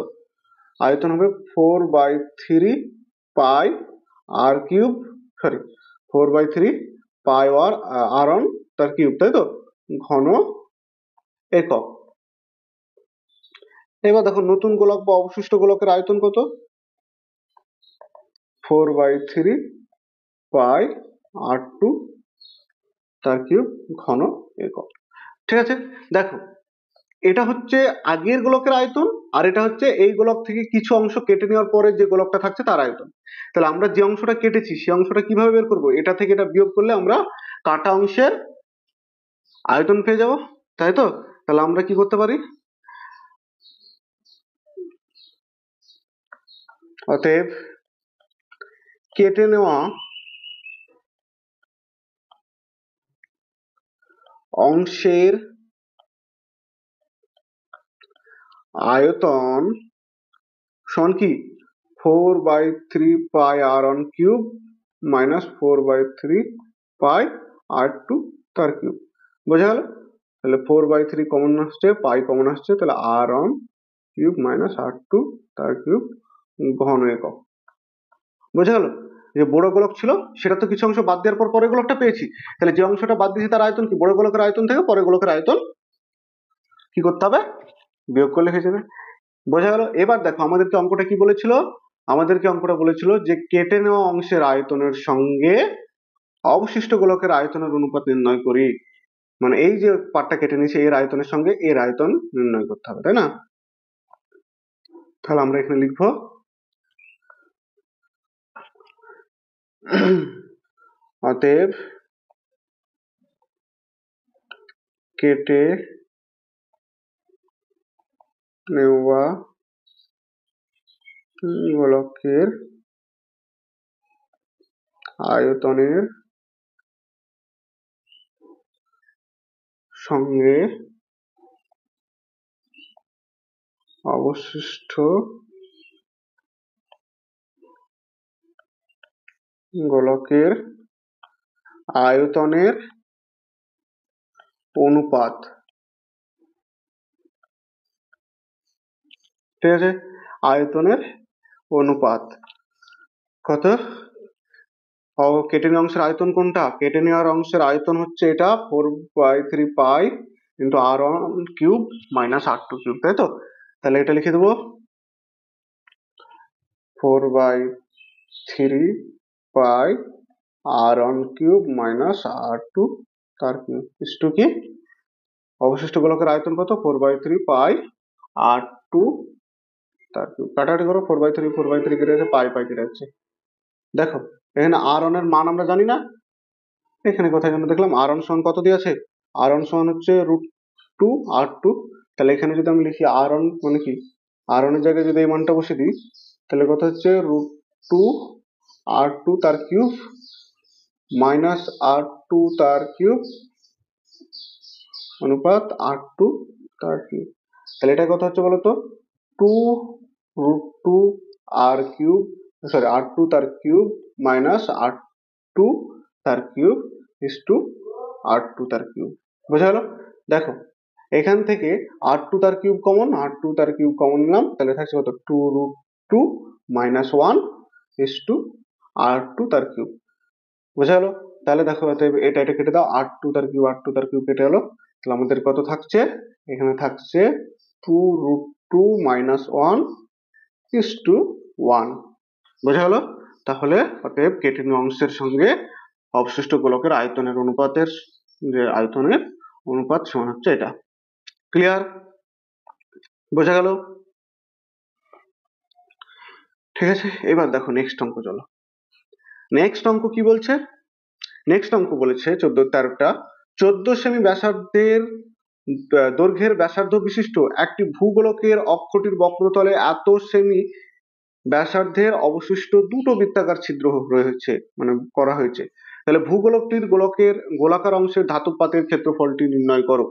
আয়তন হবে 4/3 পাই r কিউব, সরি 4/3 পাই r তার কিউব, তাই তো, ঘন একক। এবার দেখো নতুন গোলক বা অবশিষ্ট গোলকের আয়তন কত, 4/3 পাই r2 তার কিউব ঘন একক, ঠিক আছে। দেখো এটা হচ্ছে আগের গোলকের আয়তন, আর এটা হচ্ছে এই গোলক থেকে কিছু অংশ কেটে নেওয়ার পরে যে গোলকটা থাকছে তার আয়তন। তাহলে আমরা যে অংশটা কেটেছি সেই অংশটা কিভাবে বের করব, এটা থেকে এটা বিয়োগ করলে আমরা কাটা অংশের আয়তন পেয়ে যাব, তাই তো। তাহলে আমরা কি করতে পারি, অতএব কেটে নেওয়া অংশের আয়তন সমান কি 4/3 পাই r1 cube minus 4/3 pi r2 তার কিউব, বোঝা গেল। তাহলে 4/3 কমন আসছে, পাই কমন আসছে, তাহলে r1 কিউব মাইনাস r2 তার কিউব ঘন একক, বোঝা গেল। যে বড় গোলক ছিল সেটা তো কিছু অংশ বাদ দেওয়ার পর পরের গোলকটা পেয়েছি, তাহলে যে অংশটা বাদ দিয়েছি তার আয়তন কি, বড় গোলকের আয়তন থেকে পরের গোলকের আয়তন কি করতে হবে, বিয়োগ করলে হয়ে যাবে, বোঝা গেল। এবার দেখো আমাদেরকে অঙ্কটা কি বলেছিল, আমাদেরকে অঙ্কটা বলেছিল যে কেটে নেওয়া অংশের আয়তনের সঙ্গে অবশিষ্ট গোলকের আয়তনের অনুপাত নির্ণয় করি, মানে এই যে পার্টটা কেটে নিয়েছে এর আয়তনের সঙ্গে এর আয়তন নির্ণয় করতে হবে, তাই না। তাহলে আমরা এখানে লিখবো অতএব কেটে নেওয়া গোলকের আয়তনের সঙ্গে অবশিষ্ট গোলকের আয়তনের অনুপাত, ঠিক আছে, আয়তনের অনুপাত কত, কেটে নেওয়া অংশের আয়তন কোনটা, কেটে নেওয়ার অংশের আয়তন হচ্ছে এটা 4/3 pi into r1 cube minus r2 cube, তাই তো। তাহলে এটা লিখে দেবো 4/3 পাই r1 কিউব মাইনাস r2 তার কিউব ইস্টু কি, অবশিষ্ট গোলকের আয়তন কত 4/3 পাই r2 তার কিউব, কাটাকাটি করো, 4/3 কেটে যাচ্ছে, পাই কেটে যাচ্ছে। দেখো এখানে r1 এর মান আমরা জানি না, এখানে কোথায় যেন দেখলাম r1 সমান কত দিয়ে আছে, r1 সমান হচ্ছে √2 r2, তাহলে এখানে যদি আমি লিখি r1 মানে কি, r1 এর জায়গায় যদি এই মানটা বসে দিই তাহলে কত হচ্ছে √2 r2 তার কিউব মাইনাস r2 তার কিউব অনুপাত r2 তার কিউব, তাহলে এটা কত হচ্ছে বলতো 2√2 r কিউব, সরি r2 তার কিউব মাইনাস r2 তার কিউব ইস টু r2 তার কিউব, বোঝা গেল। দেখো এখান থেকে r2 তার কিউব কমন, r2 তার কিউব কমন নিলাম, তাহলে থাকছে কত 2√2 মাইনাস 1 ইস টু r2 তার কিউব, বোঝা গেল। তাহলে দেখো এটা এটা কেটে দাও, r2 তার কিউব কেটে গেল, তাহলে আমাদের কত থাকছে, এখানে থাকছে 2√2 মাইনাস 1 ইস টু 1, বোঝা গেল। তাহলে অতএব কেটে নেওয়া অংশের সঙ্গে অবশিষ্ট গোলকের আয়তনের অনুপাতের যে আয়তনের অনুপাত সমান হচ্ছে এটা, ক্লিয়ার, বোঝা গেল, ঠিক আছে। এবার দেখো নেক্সট অঙ্ক, চলো নেক্সট অঙ্ক কি বলছে, নেক্সট অঙ্ক বলেছে 14-13টা 14 সেমি ব্যাসার্ধের দৈর্ঘ্যের ব্যাসার্ধ বিশিষ্ট একটি ভূগোলকের অক্ষটির বক্রতলে এত সেমি ব্যাসার্ধের অবশিষ্ট দুটো বৃত্তাকার ছিদ্র রয়েছে, মানে করা হয়েছে। তাহলে ভূগোলকটির গোলকের গোলাকার অংশের ধাতব পাতের ক্ষেত্রফলটি নির্ণয় করো।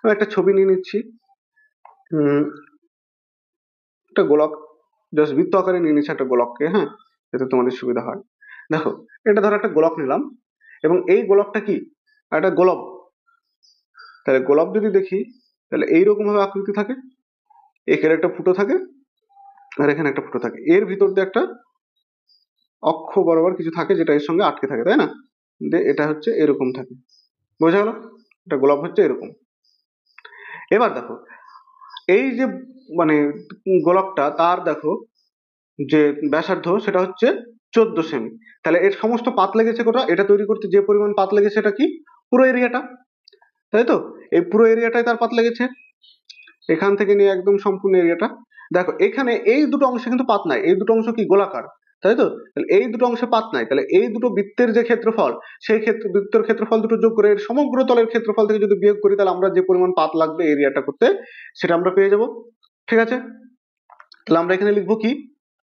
আমি একটা ছবি নিয়ে নিচ্ছি, একটা গোলক, জাস্ট বৃত্ত আকারে নিয়ে নিচ্ছি একটা গোলককে, হ্যাঁ, যাতে তোমাদের সুবিধা হয়। দেখো, এটা ধরো একটা গোলক নিলাম, এবং এই গোলকটা কি, একটা গোলক। তাহলে গোলক যদি দেখি, তাহলে এইরকম ভাবে আকৃতি থাকে, এখানে একটা ফুটো থাকে আর এখানে একটা ফুটো থাকে, এর ভিতর দিয়ে একটা অক্ষ বরাবর কিছু থাকে যেটা এর সঙ্গে আটকে থাকে, তাই না? এটা হচ্ছে এরকম থাকে, বোঝা গেল? এটা গোলক হচ্ছে এরকম। এবার দেখো, এই যে মানে গোলকটা, তার দেখো যে ব্যাসার্ধ সেটা হচ্ছে 14 সেমি। তাহলে এর সমস্ত পাত লেগেছে কোটা, এটা তৈরি করতে যে পরিমাণ পাত লেগেছে এটা কি, পুরো এরিয়াটা, তাই তো? এই পুরো এরিয়াটাই তার পাত লেগেছে, এখান থেকে নিয়ে একদম সম্পূর্ণ এরিয়াটা। দেখো এখানে এই দুটো অংশে কিন্তু পাত নাই, এই দুটো অংশ কি গোলাকার, তাই তো? তাহলে এই দুটো অংশে পাত নাই, তাহলে এই দুটো বৃত্তের যে ক্ষেত্রফল, সেই বৃত্তের ক্ষেত্রফল দুটো যোগ করে এর সমগ্র তলের ক্ষেত্রফল থেকে যদি বিয়োগ করি, তাহলে আমরা যে পরিমাণ পাত লাগবে এরিয়াটা করতে, সেটা আমরা পেয়ে যাব। ঠিক আছে? তাহলে আমরা এখানে লিখবো কি,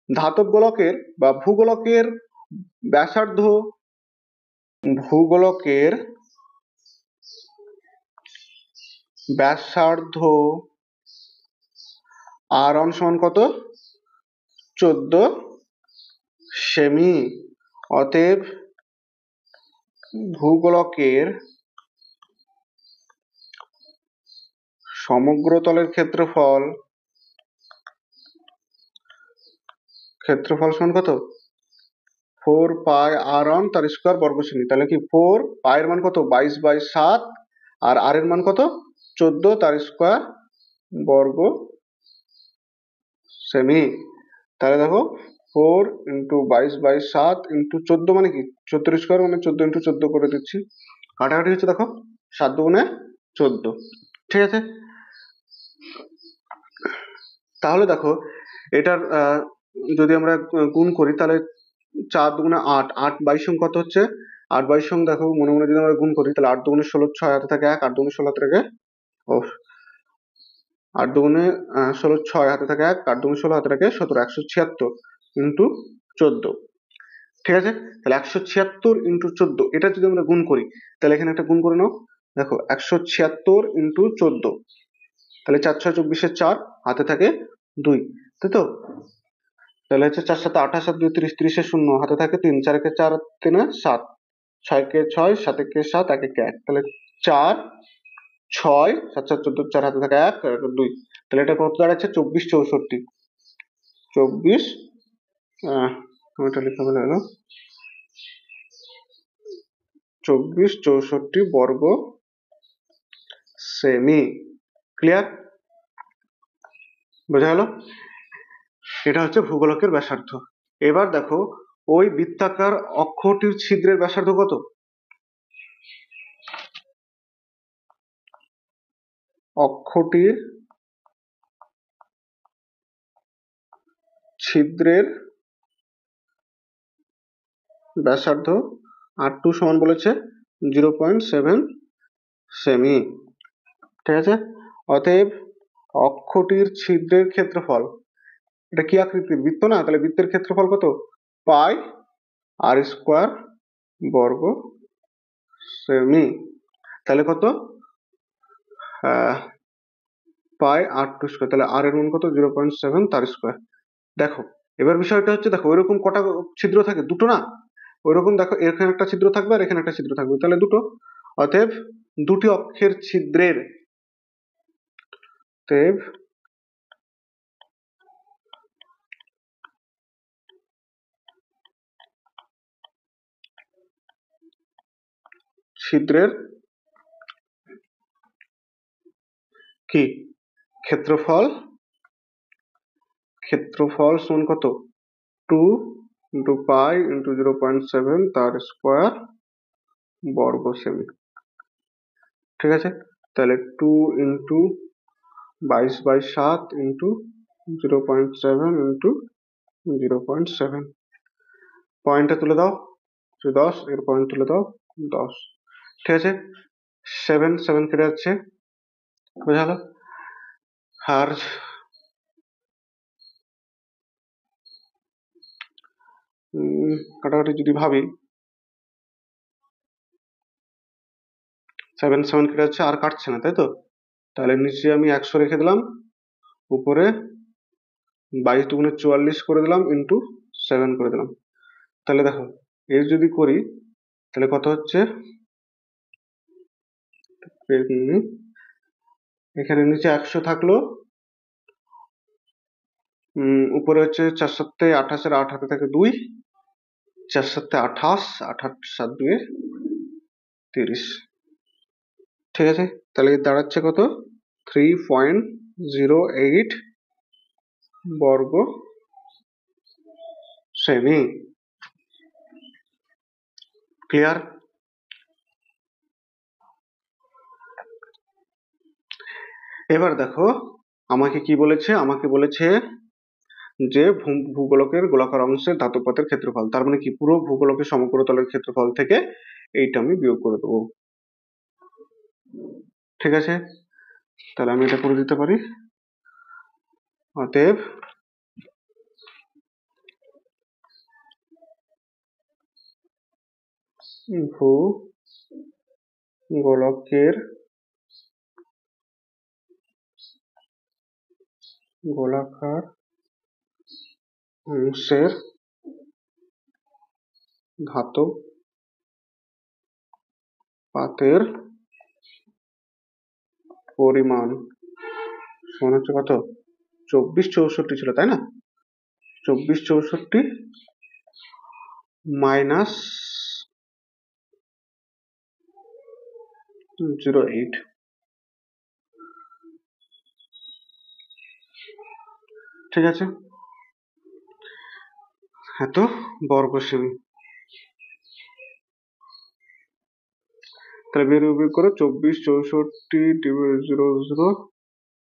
ধাতব গোলকের বা ভূগোলকের ব্যাসার্ধ, ভূগোলকের ব্যাসার্ধ আর1 সমান কত, 14 সেমি। অতএব ভূগোলকের সমগ্র তলের ক্ষেত্রফল সমান কত, 4πr1 তার স্কয়ার বর্গ সেমি। তাহলে কি 4 পায়ের মান কত, 22/7, আর আর এর মান কত, 14 তার স্কয়ার বর্গ সেমি। তাহলে দেখো 4 × 22/7 × 14 মানে কি, 14 স্কয়ার মানে 14 × 14 করে দিচ্ছি, কাটাকাটি হচ্ছে, দেখো 7 দুগুণে 14। ঠিক আছে? তাহলে দেখো এটার যদি আমরা গুণ করি, তাহলে 4 দুগুণে 8, 8 22 কত হচ্ছে, 8 22 দেখো মনে মনে যদি আমরা গুণ করি, তাহলে 8 দুগুণে 16, 6 হাতে থাকে 1, 8 দুগুণে 16 হাতে থাকে, ও 8 দুগুণে 16, 6 হাতে থাকে 1, 8 দুগুণে 16 হাতে থাকে 17, 176 ইন্টু 14। ঠিক আছে? তাহলে 176 ইন্টু 14, এটা যদি আমরা গুণ করি, তাহলে এখানে একটা গুণ করে নাও। দেখো 176 ইন্টু 14, তাহলে 4 6 24 4, হাতে থাকে 2, তাই তো? তাহলে হচ্ছে 4 7 28 7 2 30, 30 শূন্য, হাতে থাকে 3, 4 কে 4, 3 7, 6 কে 6, 7 কে 7, 1 কে 1, তাহলে 4 6 7 7 14, 4 হাতে থাকে 1 আর 2, তাহলে এটা কত দাঁড়াচ্ছে, 24 64, 24 এটা লিখা হলো 24 64 বর্গ সেমি। ক্লিয়ার? বোঝা গেল? এটা হচ্ছে ভূগোলকের ব্যাসার্ধ। এবার দেখো ওই বৃত্তাকার অক্ষটির ছিদ্রের ব্যাসার্ধ কত, অক্ষটির ছিদ্রের ব্যাসার্ধ R2 সমান বলেছে 0.7 সেমি। ঠিক আছে? অতএব অক্ষটির ছিদ্রের ক্ষেত্রফল, এটা কি আকৃতির, বৃত্ত না, তাহলে বৃত্তের ক্ষেত্রফল কত, পাই আর স্কোয়ার বর্গ সেমি। তাহলে কত, পাই R2 স্কোয়ার, তাহলে আর এর মান কত, 0.7 তার স্কোয়ার। দেখো এবার বিষয়টা হচ্ছে, দেখো ওইরকম কটা ছিদ্র থাকে, দুটো না, ওইরকম দেখো এখানে একটা ছিদ্র থাকবে আর এখানে একটা ছিদ্র থাকবে, তাহলে দুটো। অতএব দুটি অক্ষের ছিদ্রের, অতএব ছিদ্রের কি ক্ষেত্রফল, সমান কত, 2 × পাই × 0.7 তার স্কোয়ার বর্গ সেমি। ঠিক আছে? তাহলে 2 × 22/7 × 0.7 × 0.7, পয়েন্টটা তুলে দাও, 10, এর পয়েন্ট তুলে দাও 10। ঠিক আছে? 7 7 কেটে যাচ্ছে, বোঝা গেল? আর কাটাকাটি যদি ভাবি, 7 7 কেটে যাচ্ছে, আর কাটছে না, তাই তো? তাহলে নিচে আমি 100 রেখে দিলাম, উপরে 22 দুগুণে 44 করে দিলাম, ইন্টু 7 করে দিলাম। তাহলে দেখো এর যদি করি তাহলে কত হচ্ছে, এখানে নিচে 100 থাকলো, উপরে হচ্ছে 4 7 28, 8 হাতে থাকে 2, 4 7 28, 8 7 2 30। ঠিক আছে, তাহলে দাঁড়াচ্ছে কত, 3.08 বর্গ সেমি। ক্লিয়ার? এবার দেখো আমাকে কি বলেছে, আমাকে বলেছে যে ভূগোলকের গোলাকার অংশের ধাতব পথের ক্ষেত্রফল, তার মানে কি পুরো ভূগোলকের সমগ্রতলের ক্ষেত্রফল থেকে এইটা আমি বিয়োগ করে দেবো। ঠিক আছে, তাহলে আমি এটা করে দিতে পারি। অতএব ভূগোলকের গোলাকার অংশের ধাতব পাতের পরিমাণ সমান হচ্ছে কত, 24 64 ছিল তাই না, 24 64 মাইনাস 08। ঠিক আছে, এত বর্গ সেমি। তাহলে বিয়োগ করো, 24 64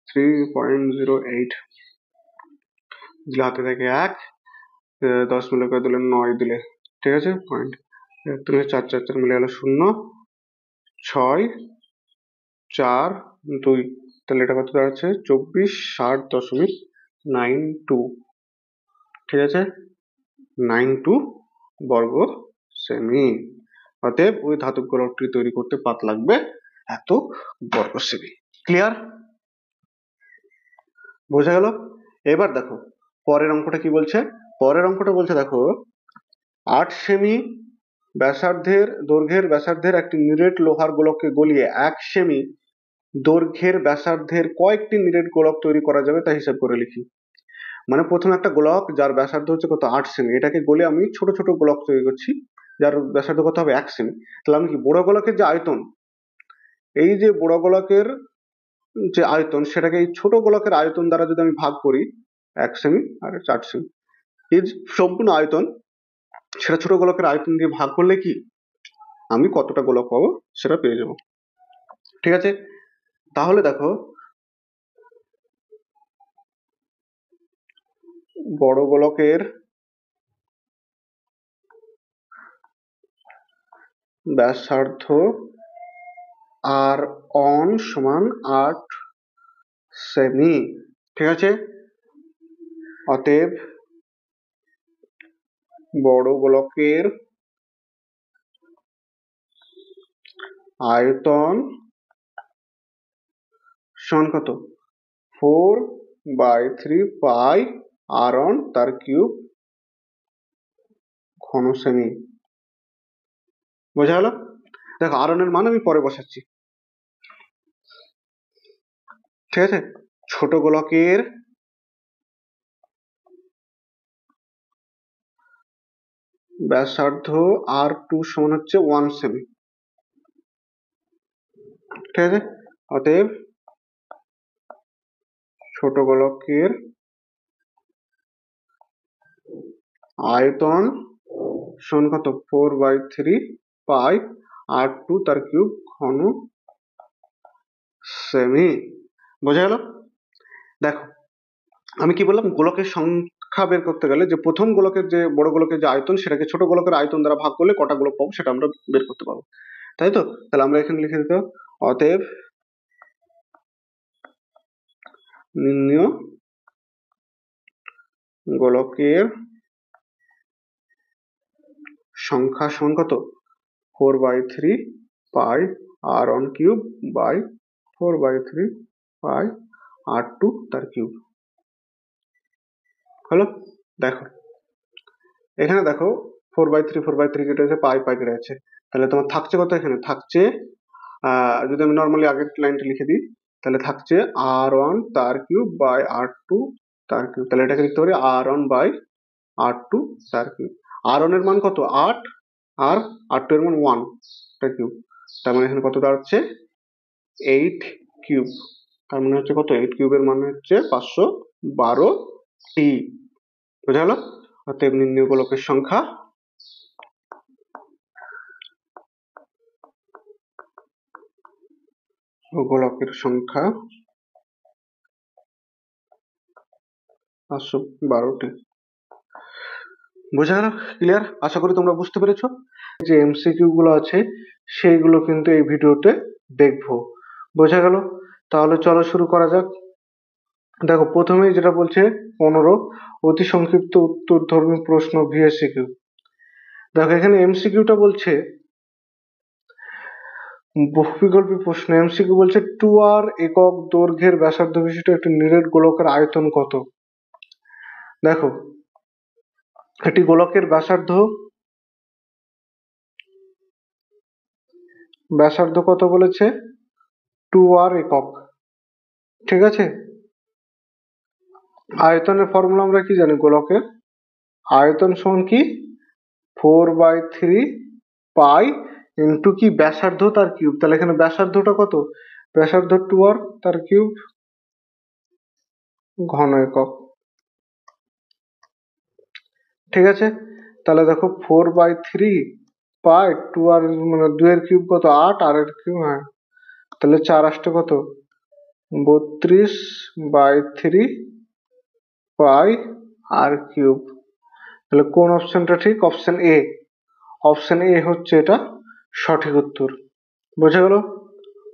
0.08 দিলে হাতে থাকে 1, 10 মিলে করে দিলে 9 দিলে, ঠিক আছে, পয়েন্ট 4 4 4 মিলে গেল 0, 6 4 2, তাহলে এটা কত দাঁড়াচ্ছে 2460.92। ঠিক আছে, 92 বর্গ সেমি। অতএব ওই ধাতব গোলকটি তৈরি করতে পাত লাগবে এত বর্গ সেমি। ক্লিয়ার? বোঝা গেল? এবার দেখো পরের অঙ্কটা কি বলছে, পরের অঙ্কটা বলছে দেখো 8 সেমি দৈর্ঘ্যের ব্যাসার্ধের একটি নিরেট লোহার গোলককে গলিয়ে 1 সেমি দৈর্ঘ্যের ব্যাসার্ধের কয়েকটি নিরেট গোলক তৈরি করা যাবে তা হিসাব করে লিখি। মানে প্রথমে একটা গোলক যার ব্যাসার্ধ হচ্ছে কত 8 সেমি, এটাকে গলে আমি ছোট ছোট গোলক তৈরি করছি যার ব্যাসার্ধ কত হবে 1 সেমি। তাহলে আমি কি বড় গোলকের যে আয়তন, এই যে বড় গোলকের যে আয়তন সেটাকে এই ছোট গোলকের আয়তন দ্বারা যদি আমি ভাগ করি, 1 সেমি আর 8 সেমি, এই যে সম্পূর্ণ আয়তন সেটা ছোট গোলকের আয়তন দিয়ে ভাগ করলে কি আমি কতটা গোলক পাবো সেটা পেয়ে যাবো। ঠিক আছে, তাহলে দেখো বড় গোলকের ব্যাসার্ধ আর অন সমান 8 সেমি। ঠিক আছে, অতএব বড় গোলকের আয়তন সমান কত 4/3 পাই আর অন তার কিউব ঘন সেমি। বোঝা গেল? দেখো আর এর মান আমি পরে বসাচ্ছি। ঠিক আছে, ছোট গোলকের ব্যাসার্ধ R2 সমান হচ্ছে 1 সেমি। ঠিক আছে, অতএব ছোট গোলকের আয়তন সমান কত 4/3 পাই R2 তার কিউব ঘন সেমি। বোঝা গেল? দেখো আমি কি বললাম, গোলকের সংখ্যা বের করতে গেলে যে প্রথম গোলকের যে বড় গোলকের যে আয়তন সেটাকে ছোট গোলকের আয়তন দ্বারা ভাগ করলে কটা গোলক পাবো সেটা আমরা বের করতে পারবো, তাই তো? তাহলে আমরা এখানে লিখে দিতে, অতএব নির্ণেয় গোলকের সংখ্যা সমান কত 4/3 pi r one cube by 4/3 pi R2 তার কিউব। হলো? দেখো এখানে দেখো 4/3 কেটে আছে, পাই পাই কেটে আছে, তাহলে তোমার থাকছে কত? এখানে থাকছে যদি আমি নর্মালি আগের লাইনটা লিখে দিই তাহলে থাকছে R1 তার কিউব বাই R2 তার কিউব। তাহলে এটাকে লিখতে পারি R1 বাই R2 তার কিউব। R1 এর মান কত? 8, আর R2 এর মান 1 তার কিউব। তার মানে এখানে কত দাঁড়াচ্ছে? 8 কিউব। তার মানে হচ্ছে কত? 8 কিউবের মানে হচ্ছে 512টি। বোঝা গেল? অতএব নির্ণয় গোলকের সংখ্যা গোলকের সংখ্যা 512টি। বোঝা গেল? ক্লিয়ার? আশা করি তোমরা বুঝতে পেরেছো। যে এমসিকিউ গুলো আছে সেইগুলো কিন্তু এই ভিডিওতে দেখবো। বোঝা গেল? তাহলে চলো শুরু করা যাক। দেখো প্রথমেই যেটা বলছে 15 অতি সংক্ষিপ্ত উত্তরধর্মী প্রশ্ন ভিএসিকিউ। দেখো এখানে এমসিকিউটা বলছে বহুবিকল্পী প্রশ্ন। এমসিকিউ বলছে 2r একক দৈর্ঘ্যের ব্যাসার্ধ বিশিষ্ট একটি নিরেট গোলকের আয়তন কত? দেখো একটি গোলকের ব্যাসার্ধ কত বলেছে? 2r একক। ঠিক আছে? আয়তনের ফর্মুলা আমরা কি জানি? গোলকের আয়তন সমান কি? 4/3 পাই ইন্টু কি? ব্যাসার্ধ তার কিউব। তাহলে এখানে ব্যাসার্ধটা কত? ব্যাসার্ধ 2r তার কিউব ঘন একক। ঠিক আছে? তাহলে দেখো 4/3 পাই 2r মানে 2 এর কিউব কত? 8, আর এর কিউব তাহলে 4 আসতে কত? 32/3 পাই আর কিউব। তাহলে কোন অপশনটা ঠিক? Option A. অপশন এ হচ্ছে এটা সঠিক উত্তর। বোঝা গেল?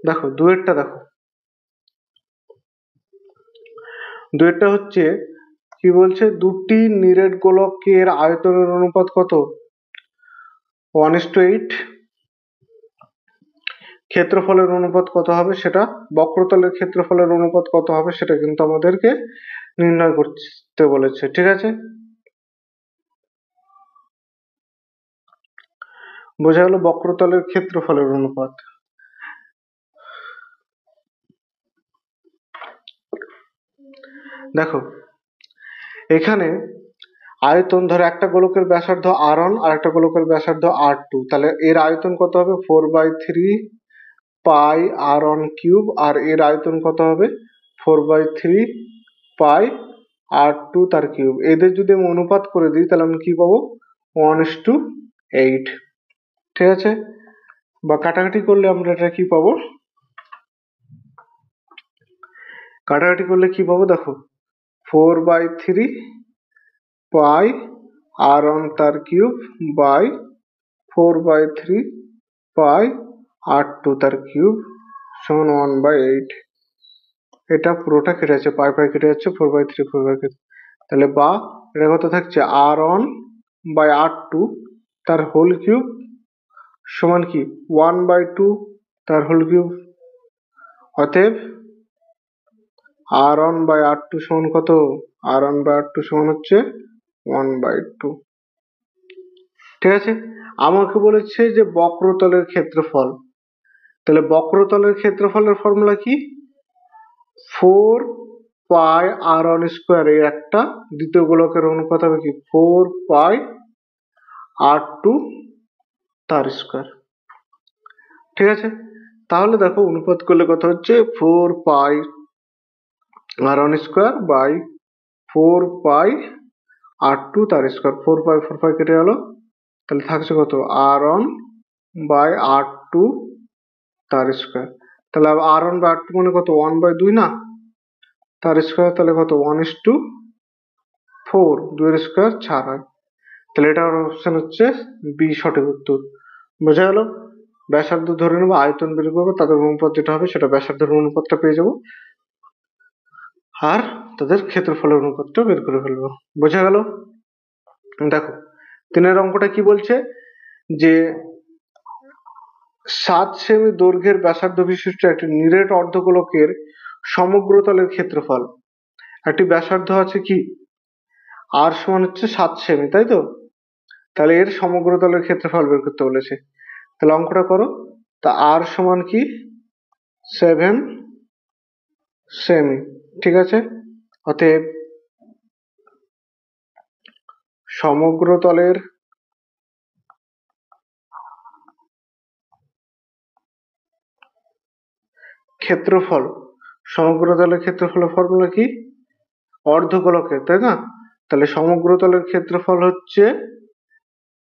দেখো দুয়েরটা দেখো। দুয়েরটা হচ্ছে কি বলছে? দুটি নিরেট গোলকের আয়তনের অনুপাত কত? 1:8। ক্ষেত্রফলের অনুপাত কত হবে সেটা, বক্রতলের ক্ষেত্রফলের অনুপাত কত হবে সেটা কিন্তু আমাদেরকে নির্ণয় করতে বলেছে। ঠিক আছে? বোঝা গেল? বক্রতলের ক্ষেত্রফলের অনুপাত। দেখো এখানে আয়তন ধরো একটা গোলকের ব্যাসার্ধ R1 আর একটা গোলকের ব্যাসার্ধ R2, তাহলে এর আয়তন কত হবে? 4/3 পাই R1 কিউব, আর এর আয়তন কত হবে? 4/3 পাই R2 তার কিউব। এদের যদি আমি অনুপাত করে দিই তাহলে আমি কি পাবো? 1:8। ঠিক আছে? বা কাটাকাটি করলে আমরা এটা কি পাবো? কাটাকাটি করলে কি পাবো? দেখো 4/3 পাই R1 তার কিউব বাই 4/3 পাই R2 তার কিউব সমান 1/8। এটা পুরোটা কেটে যাচ্ছে, পাই পাই কেটে যাচ্ছে, 4/3 তাহলে বা এটা কত থাকছে? R1 বাই R2 তার হোল কিউব সমান কি? 1/2 তার হোল কিউব। অতএব R1 বাই R2 সমান কত? R1 বাই R2 সমান হচ্ছে 1/2। ঠিক আছে? আমাকে বলেছে যে বক্রতলের ক্ষেত্রফল। তাহলে বক্রতলের ক্ষেত্রফলের ফর্মুলা কি? 4 পাই R1 স্কোয়ার এর একটা, দ্বিতীয় গোলকের অনুপাত হবে কি? 4 পাই R2 তার স্কোয়ার। ঠিক আছে? তাহলে দেখো অনুপাত করলে কত হচ্ছে? 4 পাই R1 square by 4 pi R2 তার স্কোয়ার। 4 পাই 4 পাই কেটে গেল, তাহলে থাকছে কত? R1 বাই R2 তার স্কোয়ার। তাহলে R1 বাই R2 মানে কত? 1/2 না? তার স্কোয়ার তাহলে কত? 1:4। 2 এর স্কোয়ার ছাড় হয়। তাহলে এটার অপশন হচ্ছে বি সঠিক উত্তর। বোঝা গেল? ব্যাসার্ধ ধরে নেবো, আয়তন বের করবো, তাদের অনুপাত যেটা হবে সেটা ব্যাসার্ধের অনুপাতটা পেয়ে যাবো, আর তাদের ক্ষেত্রফলের অনুপাতটা বের করে ফেলবো। বোঝা গেল? দেখো 3 অঙ্কটা কি বলছে? যে 7 সেমি দৈর্ঘ্যের ব্যাসার্ধ বিশিষ্ট একটি নিরেট অর্ধগোলকের সমগ্র তলের ক্ষেত্রফল। একটি ব্যাসার্ধ আছে কি আর সমান হচ্ছে 7 সেমি, তাই তো? তাহলে এর সমগ্র তলের ক্ষেত্রফল বের করতে বলেছে। তাহলে অঙ্কটা করো। তা আর সমান কি 7 সেমি, ঠিক আছে? অতএব সমগ্র তলের ক্ষেত্রফল, সমগ্র তলের ক্ষেত্রফলের ফর্মুলা কি? অর্ধগোলকের, তাই না? তাহলে সমগ্র তলের ক্ষেত্রফল হচ্ছে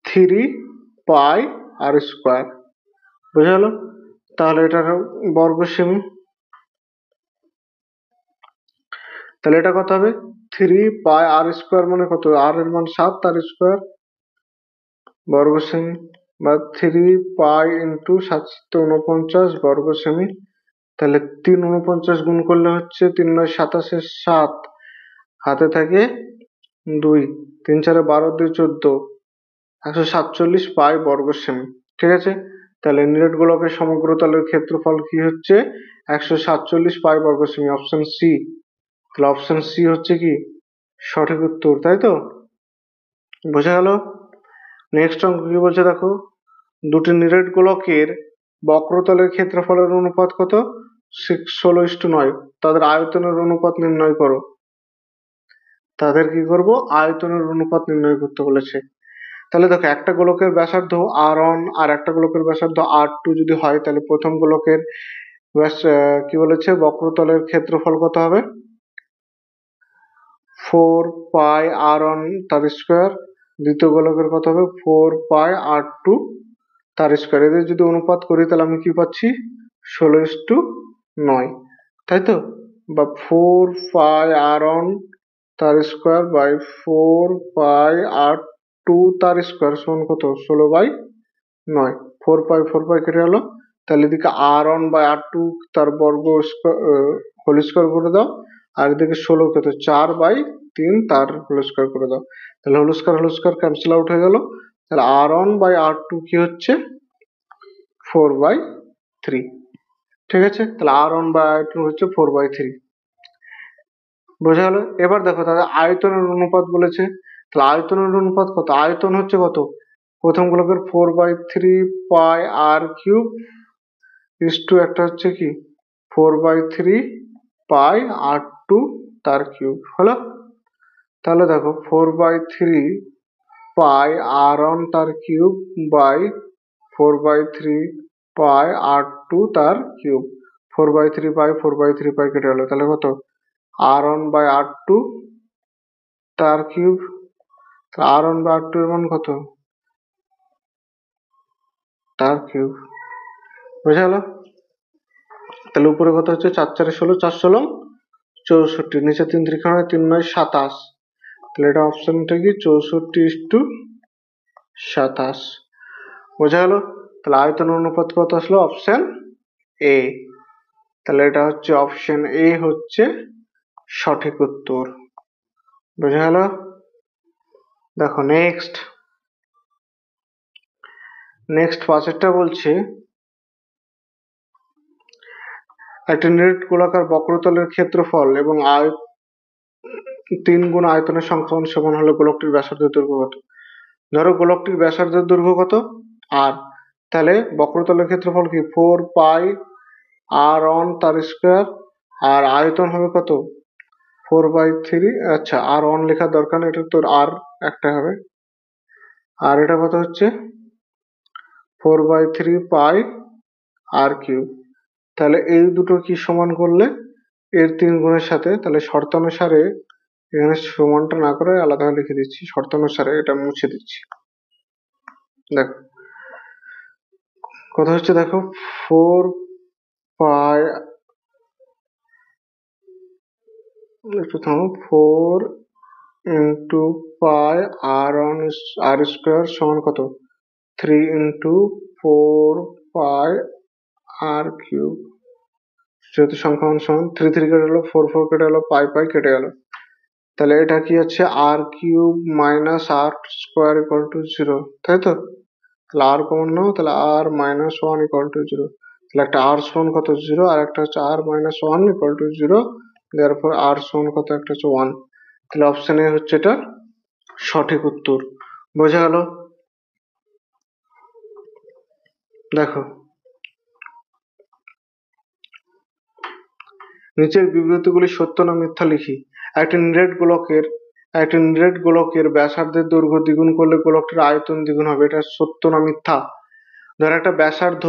3πr²। বোঝা গেল? তাহলে এটার বর্গ সেমি। তাহলে এটা কত হবে? 3πr² মানে কত? আর এর মান 7, তার স্কোয়ার বর্গ সেমি, বা 3π ইন্টু 7 49 বর্গ সেমি। তাহলে 349 গুণ করলে হচ্ছে 3 9 27 7, হাতে থাকে 2, 3 4 12 2 14, 147 পাই বর্গ সেমি, ঠিক আছে? তাহলে নিরেট গোলকের সমগ্র তলের ক্ষেত্রফল কি হচ্ছে? 147 পাই বর্গ সেমি, অপশন সি। তাহলে অপশন সি হচ্ছে কি সঠিক উত্তর, তাই তো? বোঝা গেল? নেক্সট অঙ্ক কি বলছে দেখো। দুটি নিরেট গোলকের বক্রতলের ক্ষেত্রফলের অনুপাত কত? 16:9। তাদের আয়তনের অনুপাত নির্ণয় করো। তাদের কি করব? আয়তনের অনুপাত নির্ণয় করতে বলেছে। তাহলে দেখো, একটা গোলকের ব্যাসার্ধ r1 আর একটা গোলকের ব্যাসার্ধ r2 যদি হয়, তাহলে প্রথম গোলকের কি বলেছে, বক্রতলের ক্ষেত্রফল কত হবে? 4πr1 তার স্কোয়ার। দ্বিতীয় গোলকের কত হবে? 4πr2 তার স্কোয়ার। এদের যদি অনুপাত করি তাহলে আমি কি পাচ্ছি? 16:9, তাই তো? বা 4πr1 তার স্কোয়ার বাই 4πr2 তার স্কোয়ার সমান কত? 16/9। 4π কেটে গেল। তাহলে এদিকে r1 বাই r2 তার বর্গ হোল স্কোয়ার করে দাও, আর এদিকে 16 কত? 4/3 তার হোল স্কোয়ার করে দাও। তাহলে হোল স্কোয়ার ক্যান্সেল আউট হয়ে গেল। তাহলে r1 বাই r2 কি হচ্ছে? 4/3, ঠিক আছে? তাহলে r1 বাই r2 হচ্ছে 4/3। বোঝা গেল? এবার দেখো, তাদের আয়তনের অনুপাত বলেছে। তাহলে আয়তনের অনুপাত কত? আয়তন হচ্ছে কত? প্রথম গোলকের 4/3πr³ ইস্টু একটা হচ্ছে কি 4/3πr2 তার কিউব হলো। তাহলে দেখো 4/3πr1 তার কিউব বাই 4/3πr2 তার কিউব। 4/3π কেটে গেল। তাহলে কত? r1 বাই r2 তার কিউব। r1 বাই r2 এর মান কত? তার কিউব। বুঝা গেল? তাহলে উপরে কত হচ্ছে? 4 4 16, 4 16 64, নিচে 3 3 3 9 27। তাহলে এটা অপশনটা কি 64:27। বোঝা গেল? তাহলে আয়তন অনুপাত কত আসলো? Option A. তাহলে এটা হচ্ছে অপশন এ হচ্ছে সঠিক উত্তর। বোঝা গেল? দেখো নেক্সট পাঁচেরটা বলছে, একটি নিরেট গোলাকার বক্রতলের ক্ষেত্রফল এবং 3 গুণ আয়তনের সংখ্যান সমান হলে গোলকটির ব্যাসার্ধের দৈর্ঘ্য কত? ধরো গোলকটির ব্যাসার্ধের দৈর্ঘ্য কত? আর, তাহলে বক্রতলের ক্ষেত্রফল কি 4πr1 তার স্কোয়ার, আর আয়তন হবে কত? 4/3। আচ্ছা, r1 লেখার দরকার নেই, এটা তোর আর একটা হবে। আর এটা কত হচ্ছে? 4/3πr³। তাহলে এই দুটো কি সমান করলে এর 3 গুণের সাথে, তাহলে শর্তানুসারে এখানে সমানটা না করে আলাদা লিখে দিচ্ছি, শর্তানুসারে এটা মুছে দিচ্ছি। দেখো কথা হচ্ছে, দেখো 4 ইন্টু পাই আর স্কোয়ার সমান কত? 3 ইন্টু 4πr³। যেহেতু সংখ্যা মান সমান, 3 3 কেটে গেল, 4 4 কেটে গেল, পাই কেটে গেল। তাহলে এটা কি হচ্ছে? r³ - r² = 0, তাই তো? তাহলে আর কমন নাও, তাহলে r minus one equal to zero. তাহলে একটা আর সমান কত জিরো, আর একটা হচ্ছে r minus one equal to zero, তারপর আর সমান কত একটা হচ্ছে ওয়ান। তাহলে অপশন এ হচ্ছে এটা সঠিক উত্তর। বোঝা গেল? দেখো নিচের বিবৃতিগুলি সত্য না মিথ্যা লিখি। একটি নিরেট গোলকের ব্যাসার্ধের দৈর্ঘ্য দ্বিগুণ করলে গোলকটির আয়তন দ্বিগুণ হবে, এটা সত্য না মিথ্যা? ধর একটা ব্যাসার্ধ,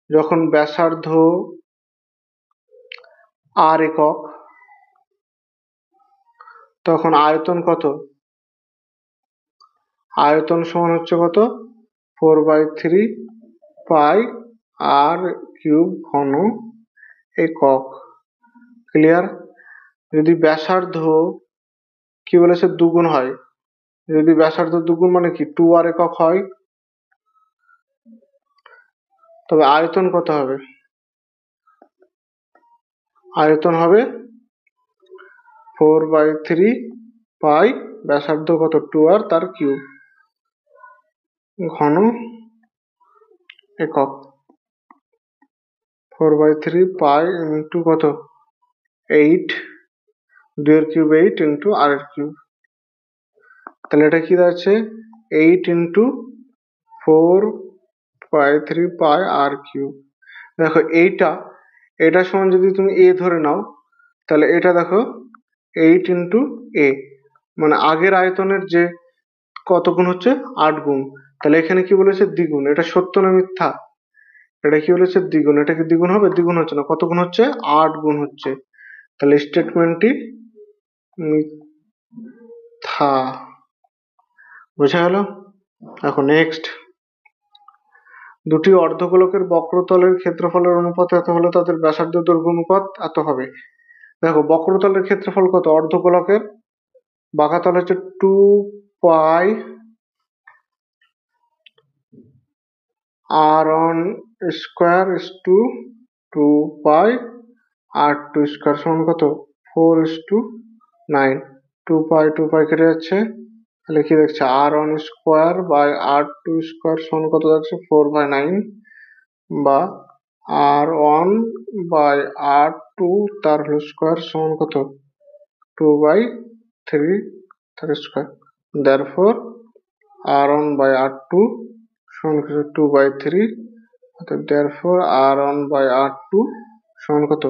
যখন ব্যাসার্ধ আর একক, তখন আয়তন কত? আয়তন সমান হচ্ছে কত? 4/3 পাই আর কিউব ঘন একক। ক্লিয়ার? যদি ব্যাসার্ধ কি বলেছে দুগুণ হয়, যদি ব্যাসার্ধ দুগুণ মানে কি 2 আর একক হয়, তবে আয়তন কত হবে? আয়তন হবে 4/3 পাই, ব্যাসার্ধ কত 2 আর তার কিউব ঘন একক। 4/3 পাই ইন্টু কত 8, 2 এর কিউব 8 ইন্টু আর এর কিউব। তাহলে এটা কি দাঁড়াচ্ছে 8 ইন্টু 4/3 পাই আর কিউব। দেখো এটা সমান যদি তুমি এ ধরে নাও, তাহলে এটা দেখো 8 ইন্টু এ, মানে আগের আয়তনের যে কত গুণ হচ্ছে 8 গুণ। তাহলে এখানে কি বলেছে দ্বিগুণ, এটা সত্য না মিথ্যা? এটা কি বলেছে দ্বিগুণ, এটা কি দ্বিগুণ হবে? দ্বিগুণ হচ্ছে না, কত গুণ হচ্ছে 8 গুণ হচ্ছে। তাহলে স্টেটমেন্টটি মিথ্যা। বোঝা গেল? এখন নেক্সট, দুটি অর্ধগোলকের বক্রতলের ক্ষেত্রফলের অনুপাত এত হলে তাদের ব্যাসার্ধ দৈর্ঘ্য অনুপাত এত হবে। দেখো বক্রতলের ক্ষেত্রফল কত অর্ধগোলকের, বাঁকাতল হচ্ছে 2 pi r1 square is to 2 pi r2 square সমান কত 4:9। 2 পাই কেটে যাচ্ছে, তাহলে কি দেখছে r1 square by r2 square সমান কত যাচ্ছে 4/9, বা r1 বাই r2 তার হোল স্কোয়ার সমান কত 2/3 তার square. therefore r1 by r2 সমান কত 2/3, অর্থাৎ therefore r1 বাই r2 সমান কত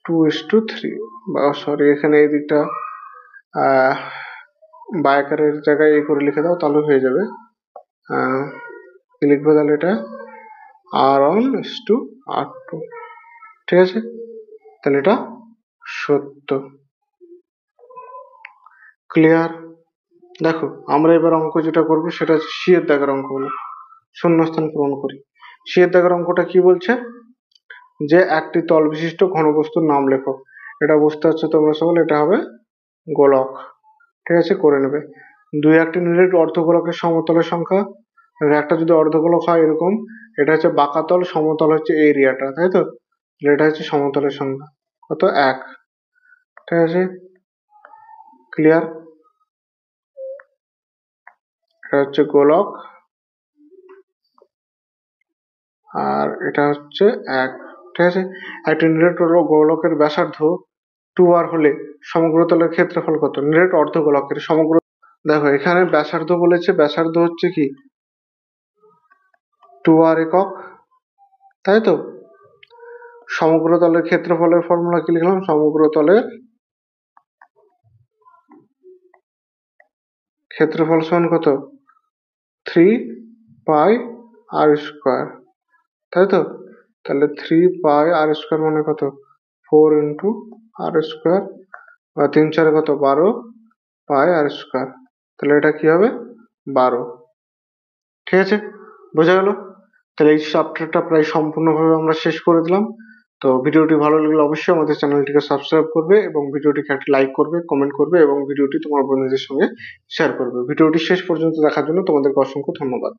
2:3। বা সরি, এখানে এই দিকটা বায়াকারের জায়গায় এই করে লিখে দাও, তাহলে হয়ে যাবে। কি লিখবো তাহলে, এটা r1:r2, ঠিক আছে? তাহলে এটা সত্য। ক্লিয়ার? দেখো আমরা এবার অঙ্ক যেটা করবো সেটা হচ্ছে সি এর দাগের অঙ্কগুলো, শূন্যস্থান পূরণ করি। সি এর দাগের অঙ্কটা কি বলছে, যে একটি তল বিশিষ্ট ঘনবস্তুর নাম লেখো। এটা বুঝতে পারছো তোমরা সকলে, এটা হবে গোলক। ঠিক আছে, করে নেবে। একটি নিরেট অর্ধগোলকের সমতলের সংখ্যা, একটা যদি অর্ধগোলক হয় এরকম, এটা হচ্ছে বাঁকাতল, সমতল হচ্ছে এরিয়াটা, তাই তো? এটা হচ্ছে সমতলের সংখ্যা কত 1। ঠিক আছে, ক্লিয়ার? এটা হচ্ছে গোলক আর এটা হচ্ছে 1। ঠিক আছে, একটি নিরেট গোলকের ব্যাসার্ধ 2r হলে সমগ্রতলের ক্ষেত্রফল কত? নিরেট অর্ধগোলকের সমগ্র, দেখো এখানে ব্যাসার্ধ বলেছে, ব্যাসার্ধ হচ্ছে কি 2r একক, তাই তো? সমগ্রতলের ক্ষেত্রফলের ফর্মুলা কি লিখলাম, সমগ্রতলের ক্ষেত্রফল সমান কত 3 পাই আর স্কোয়ার, তাই তো? তাহলে 3 পাই আর স্কোয়ার মানে কত 4 ইন্টু আর স্কোয়ার, বা 3 4 কত 12 পাই আর স্কোয়ার। তাহলে এটা কি হবে 12। ঠিক আছে, বোঝা গেল? তাহলে এই চ্যাপ্টারটা প্রায় সম্পূর্ণভাবে আমরা শেষ করে দিলাম। তো ভিডিওটি ভালো লাগলে অবশ্যই আমাদের চ্যানেলটিকে সাবস্ক্রাইব করবে এবং ভিডিওটিকে একটা লাইক করবে, কমেন্ট করবে এবং ভিডিওটি তোমার বন্ধুদের সঙ্গে শেয়ার করবে। ভিডিওটি শেষ পর্যন্ত দেখার জন্য তোমাদেরকে অসংখ্য ধন্যবাদ।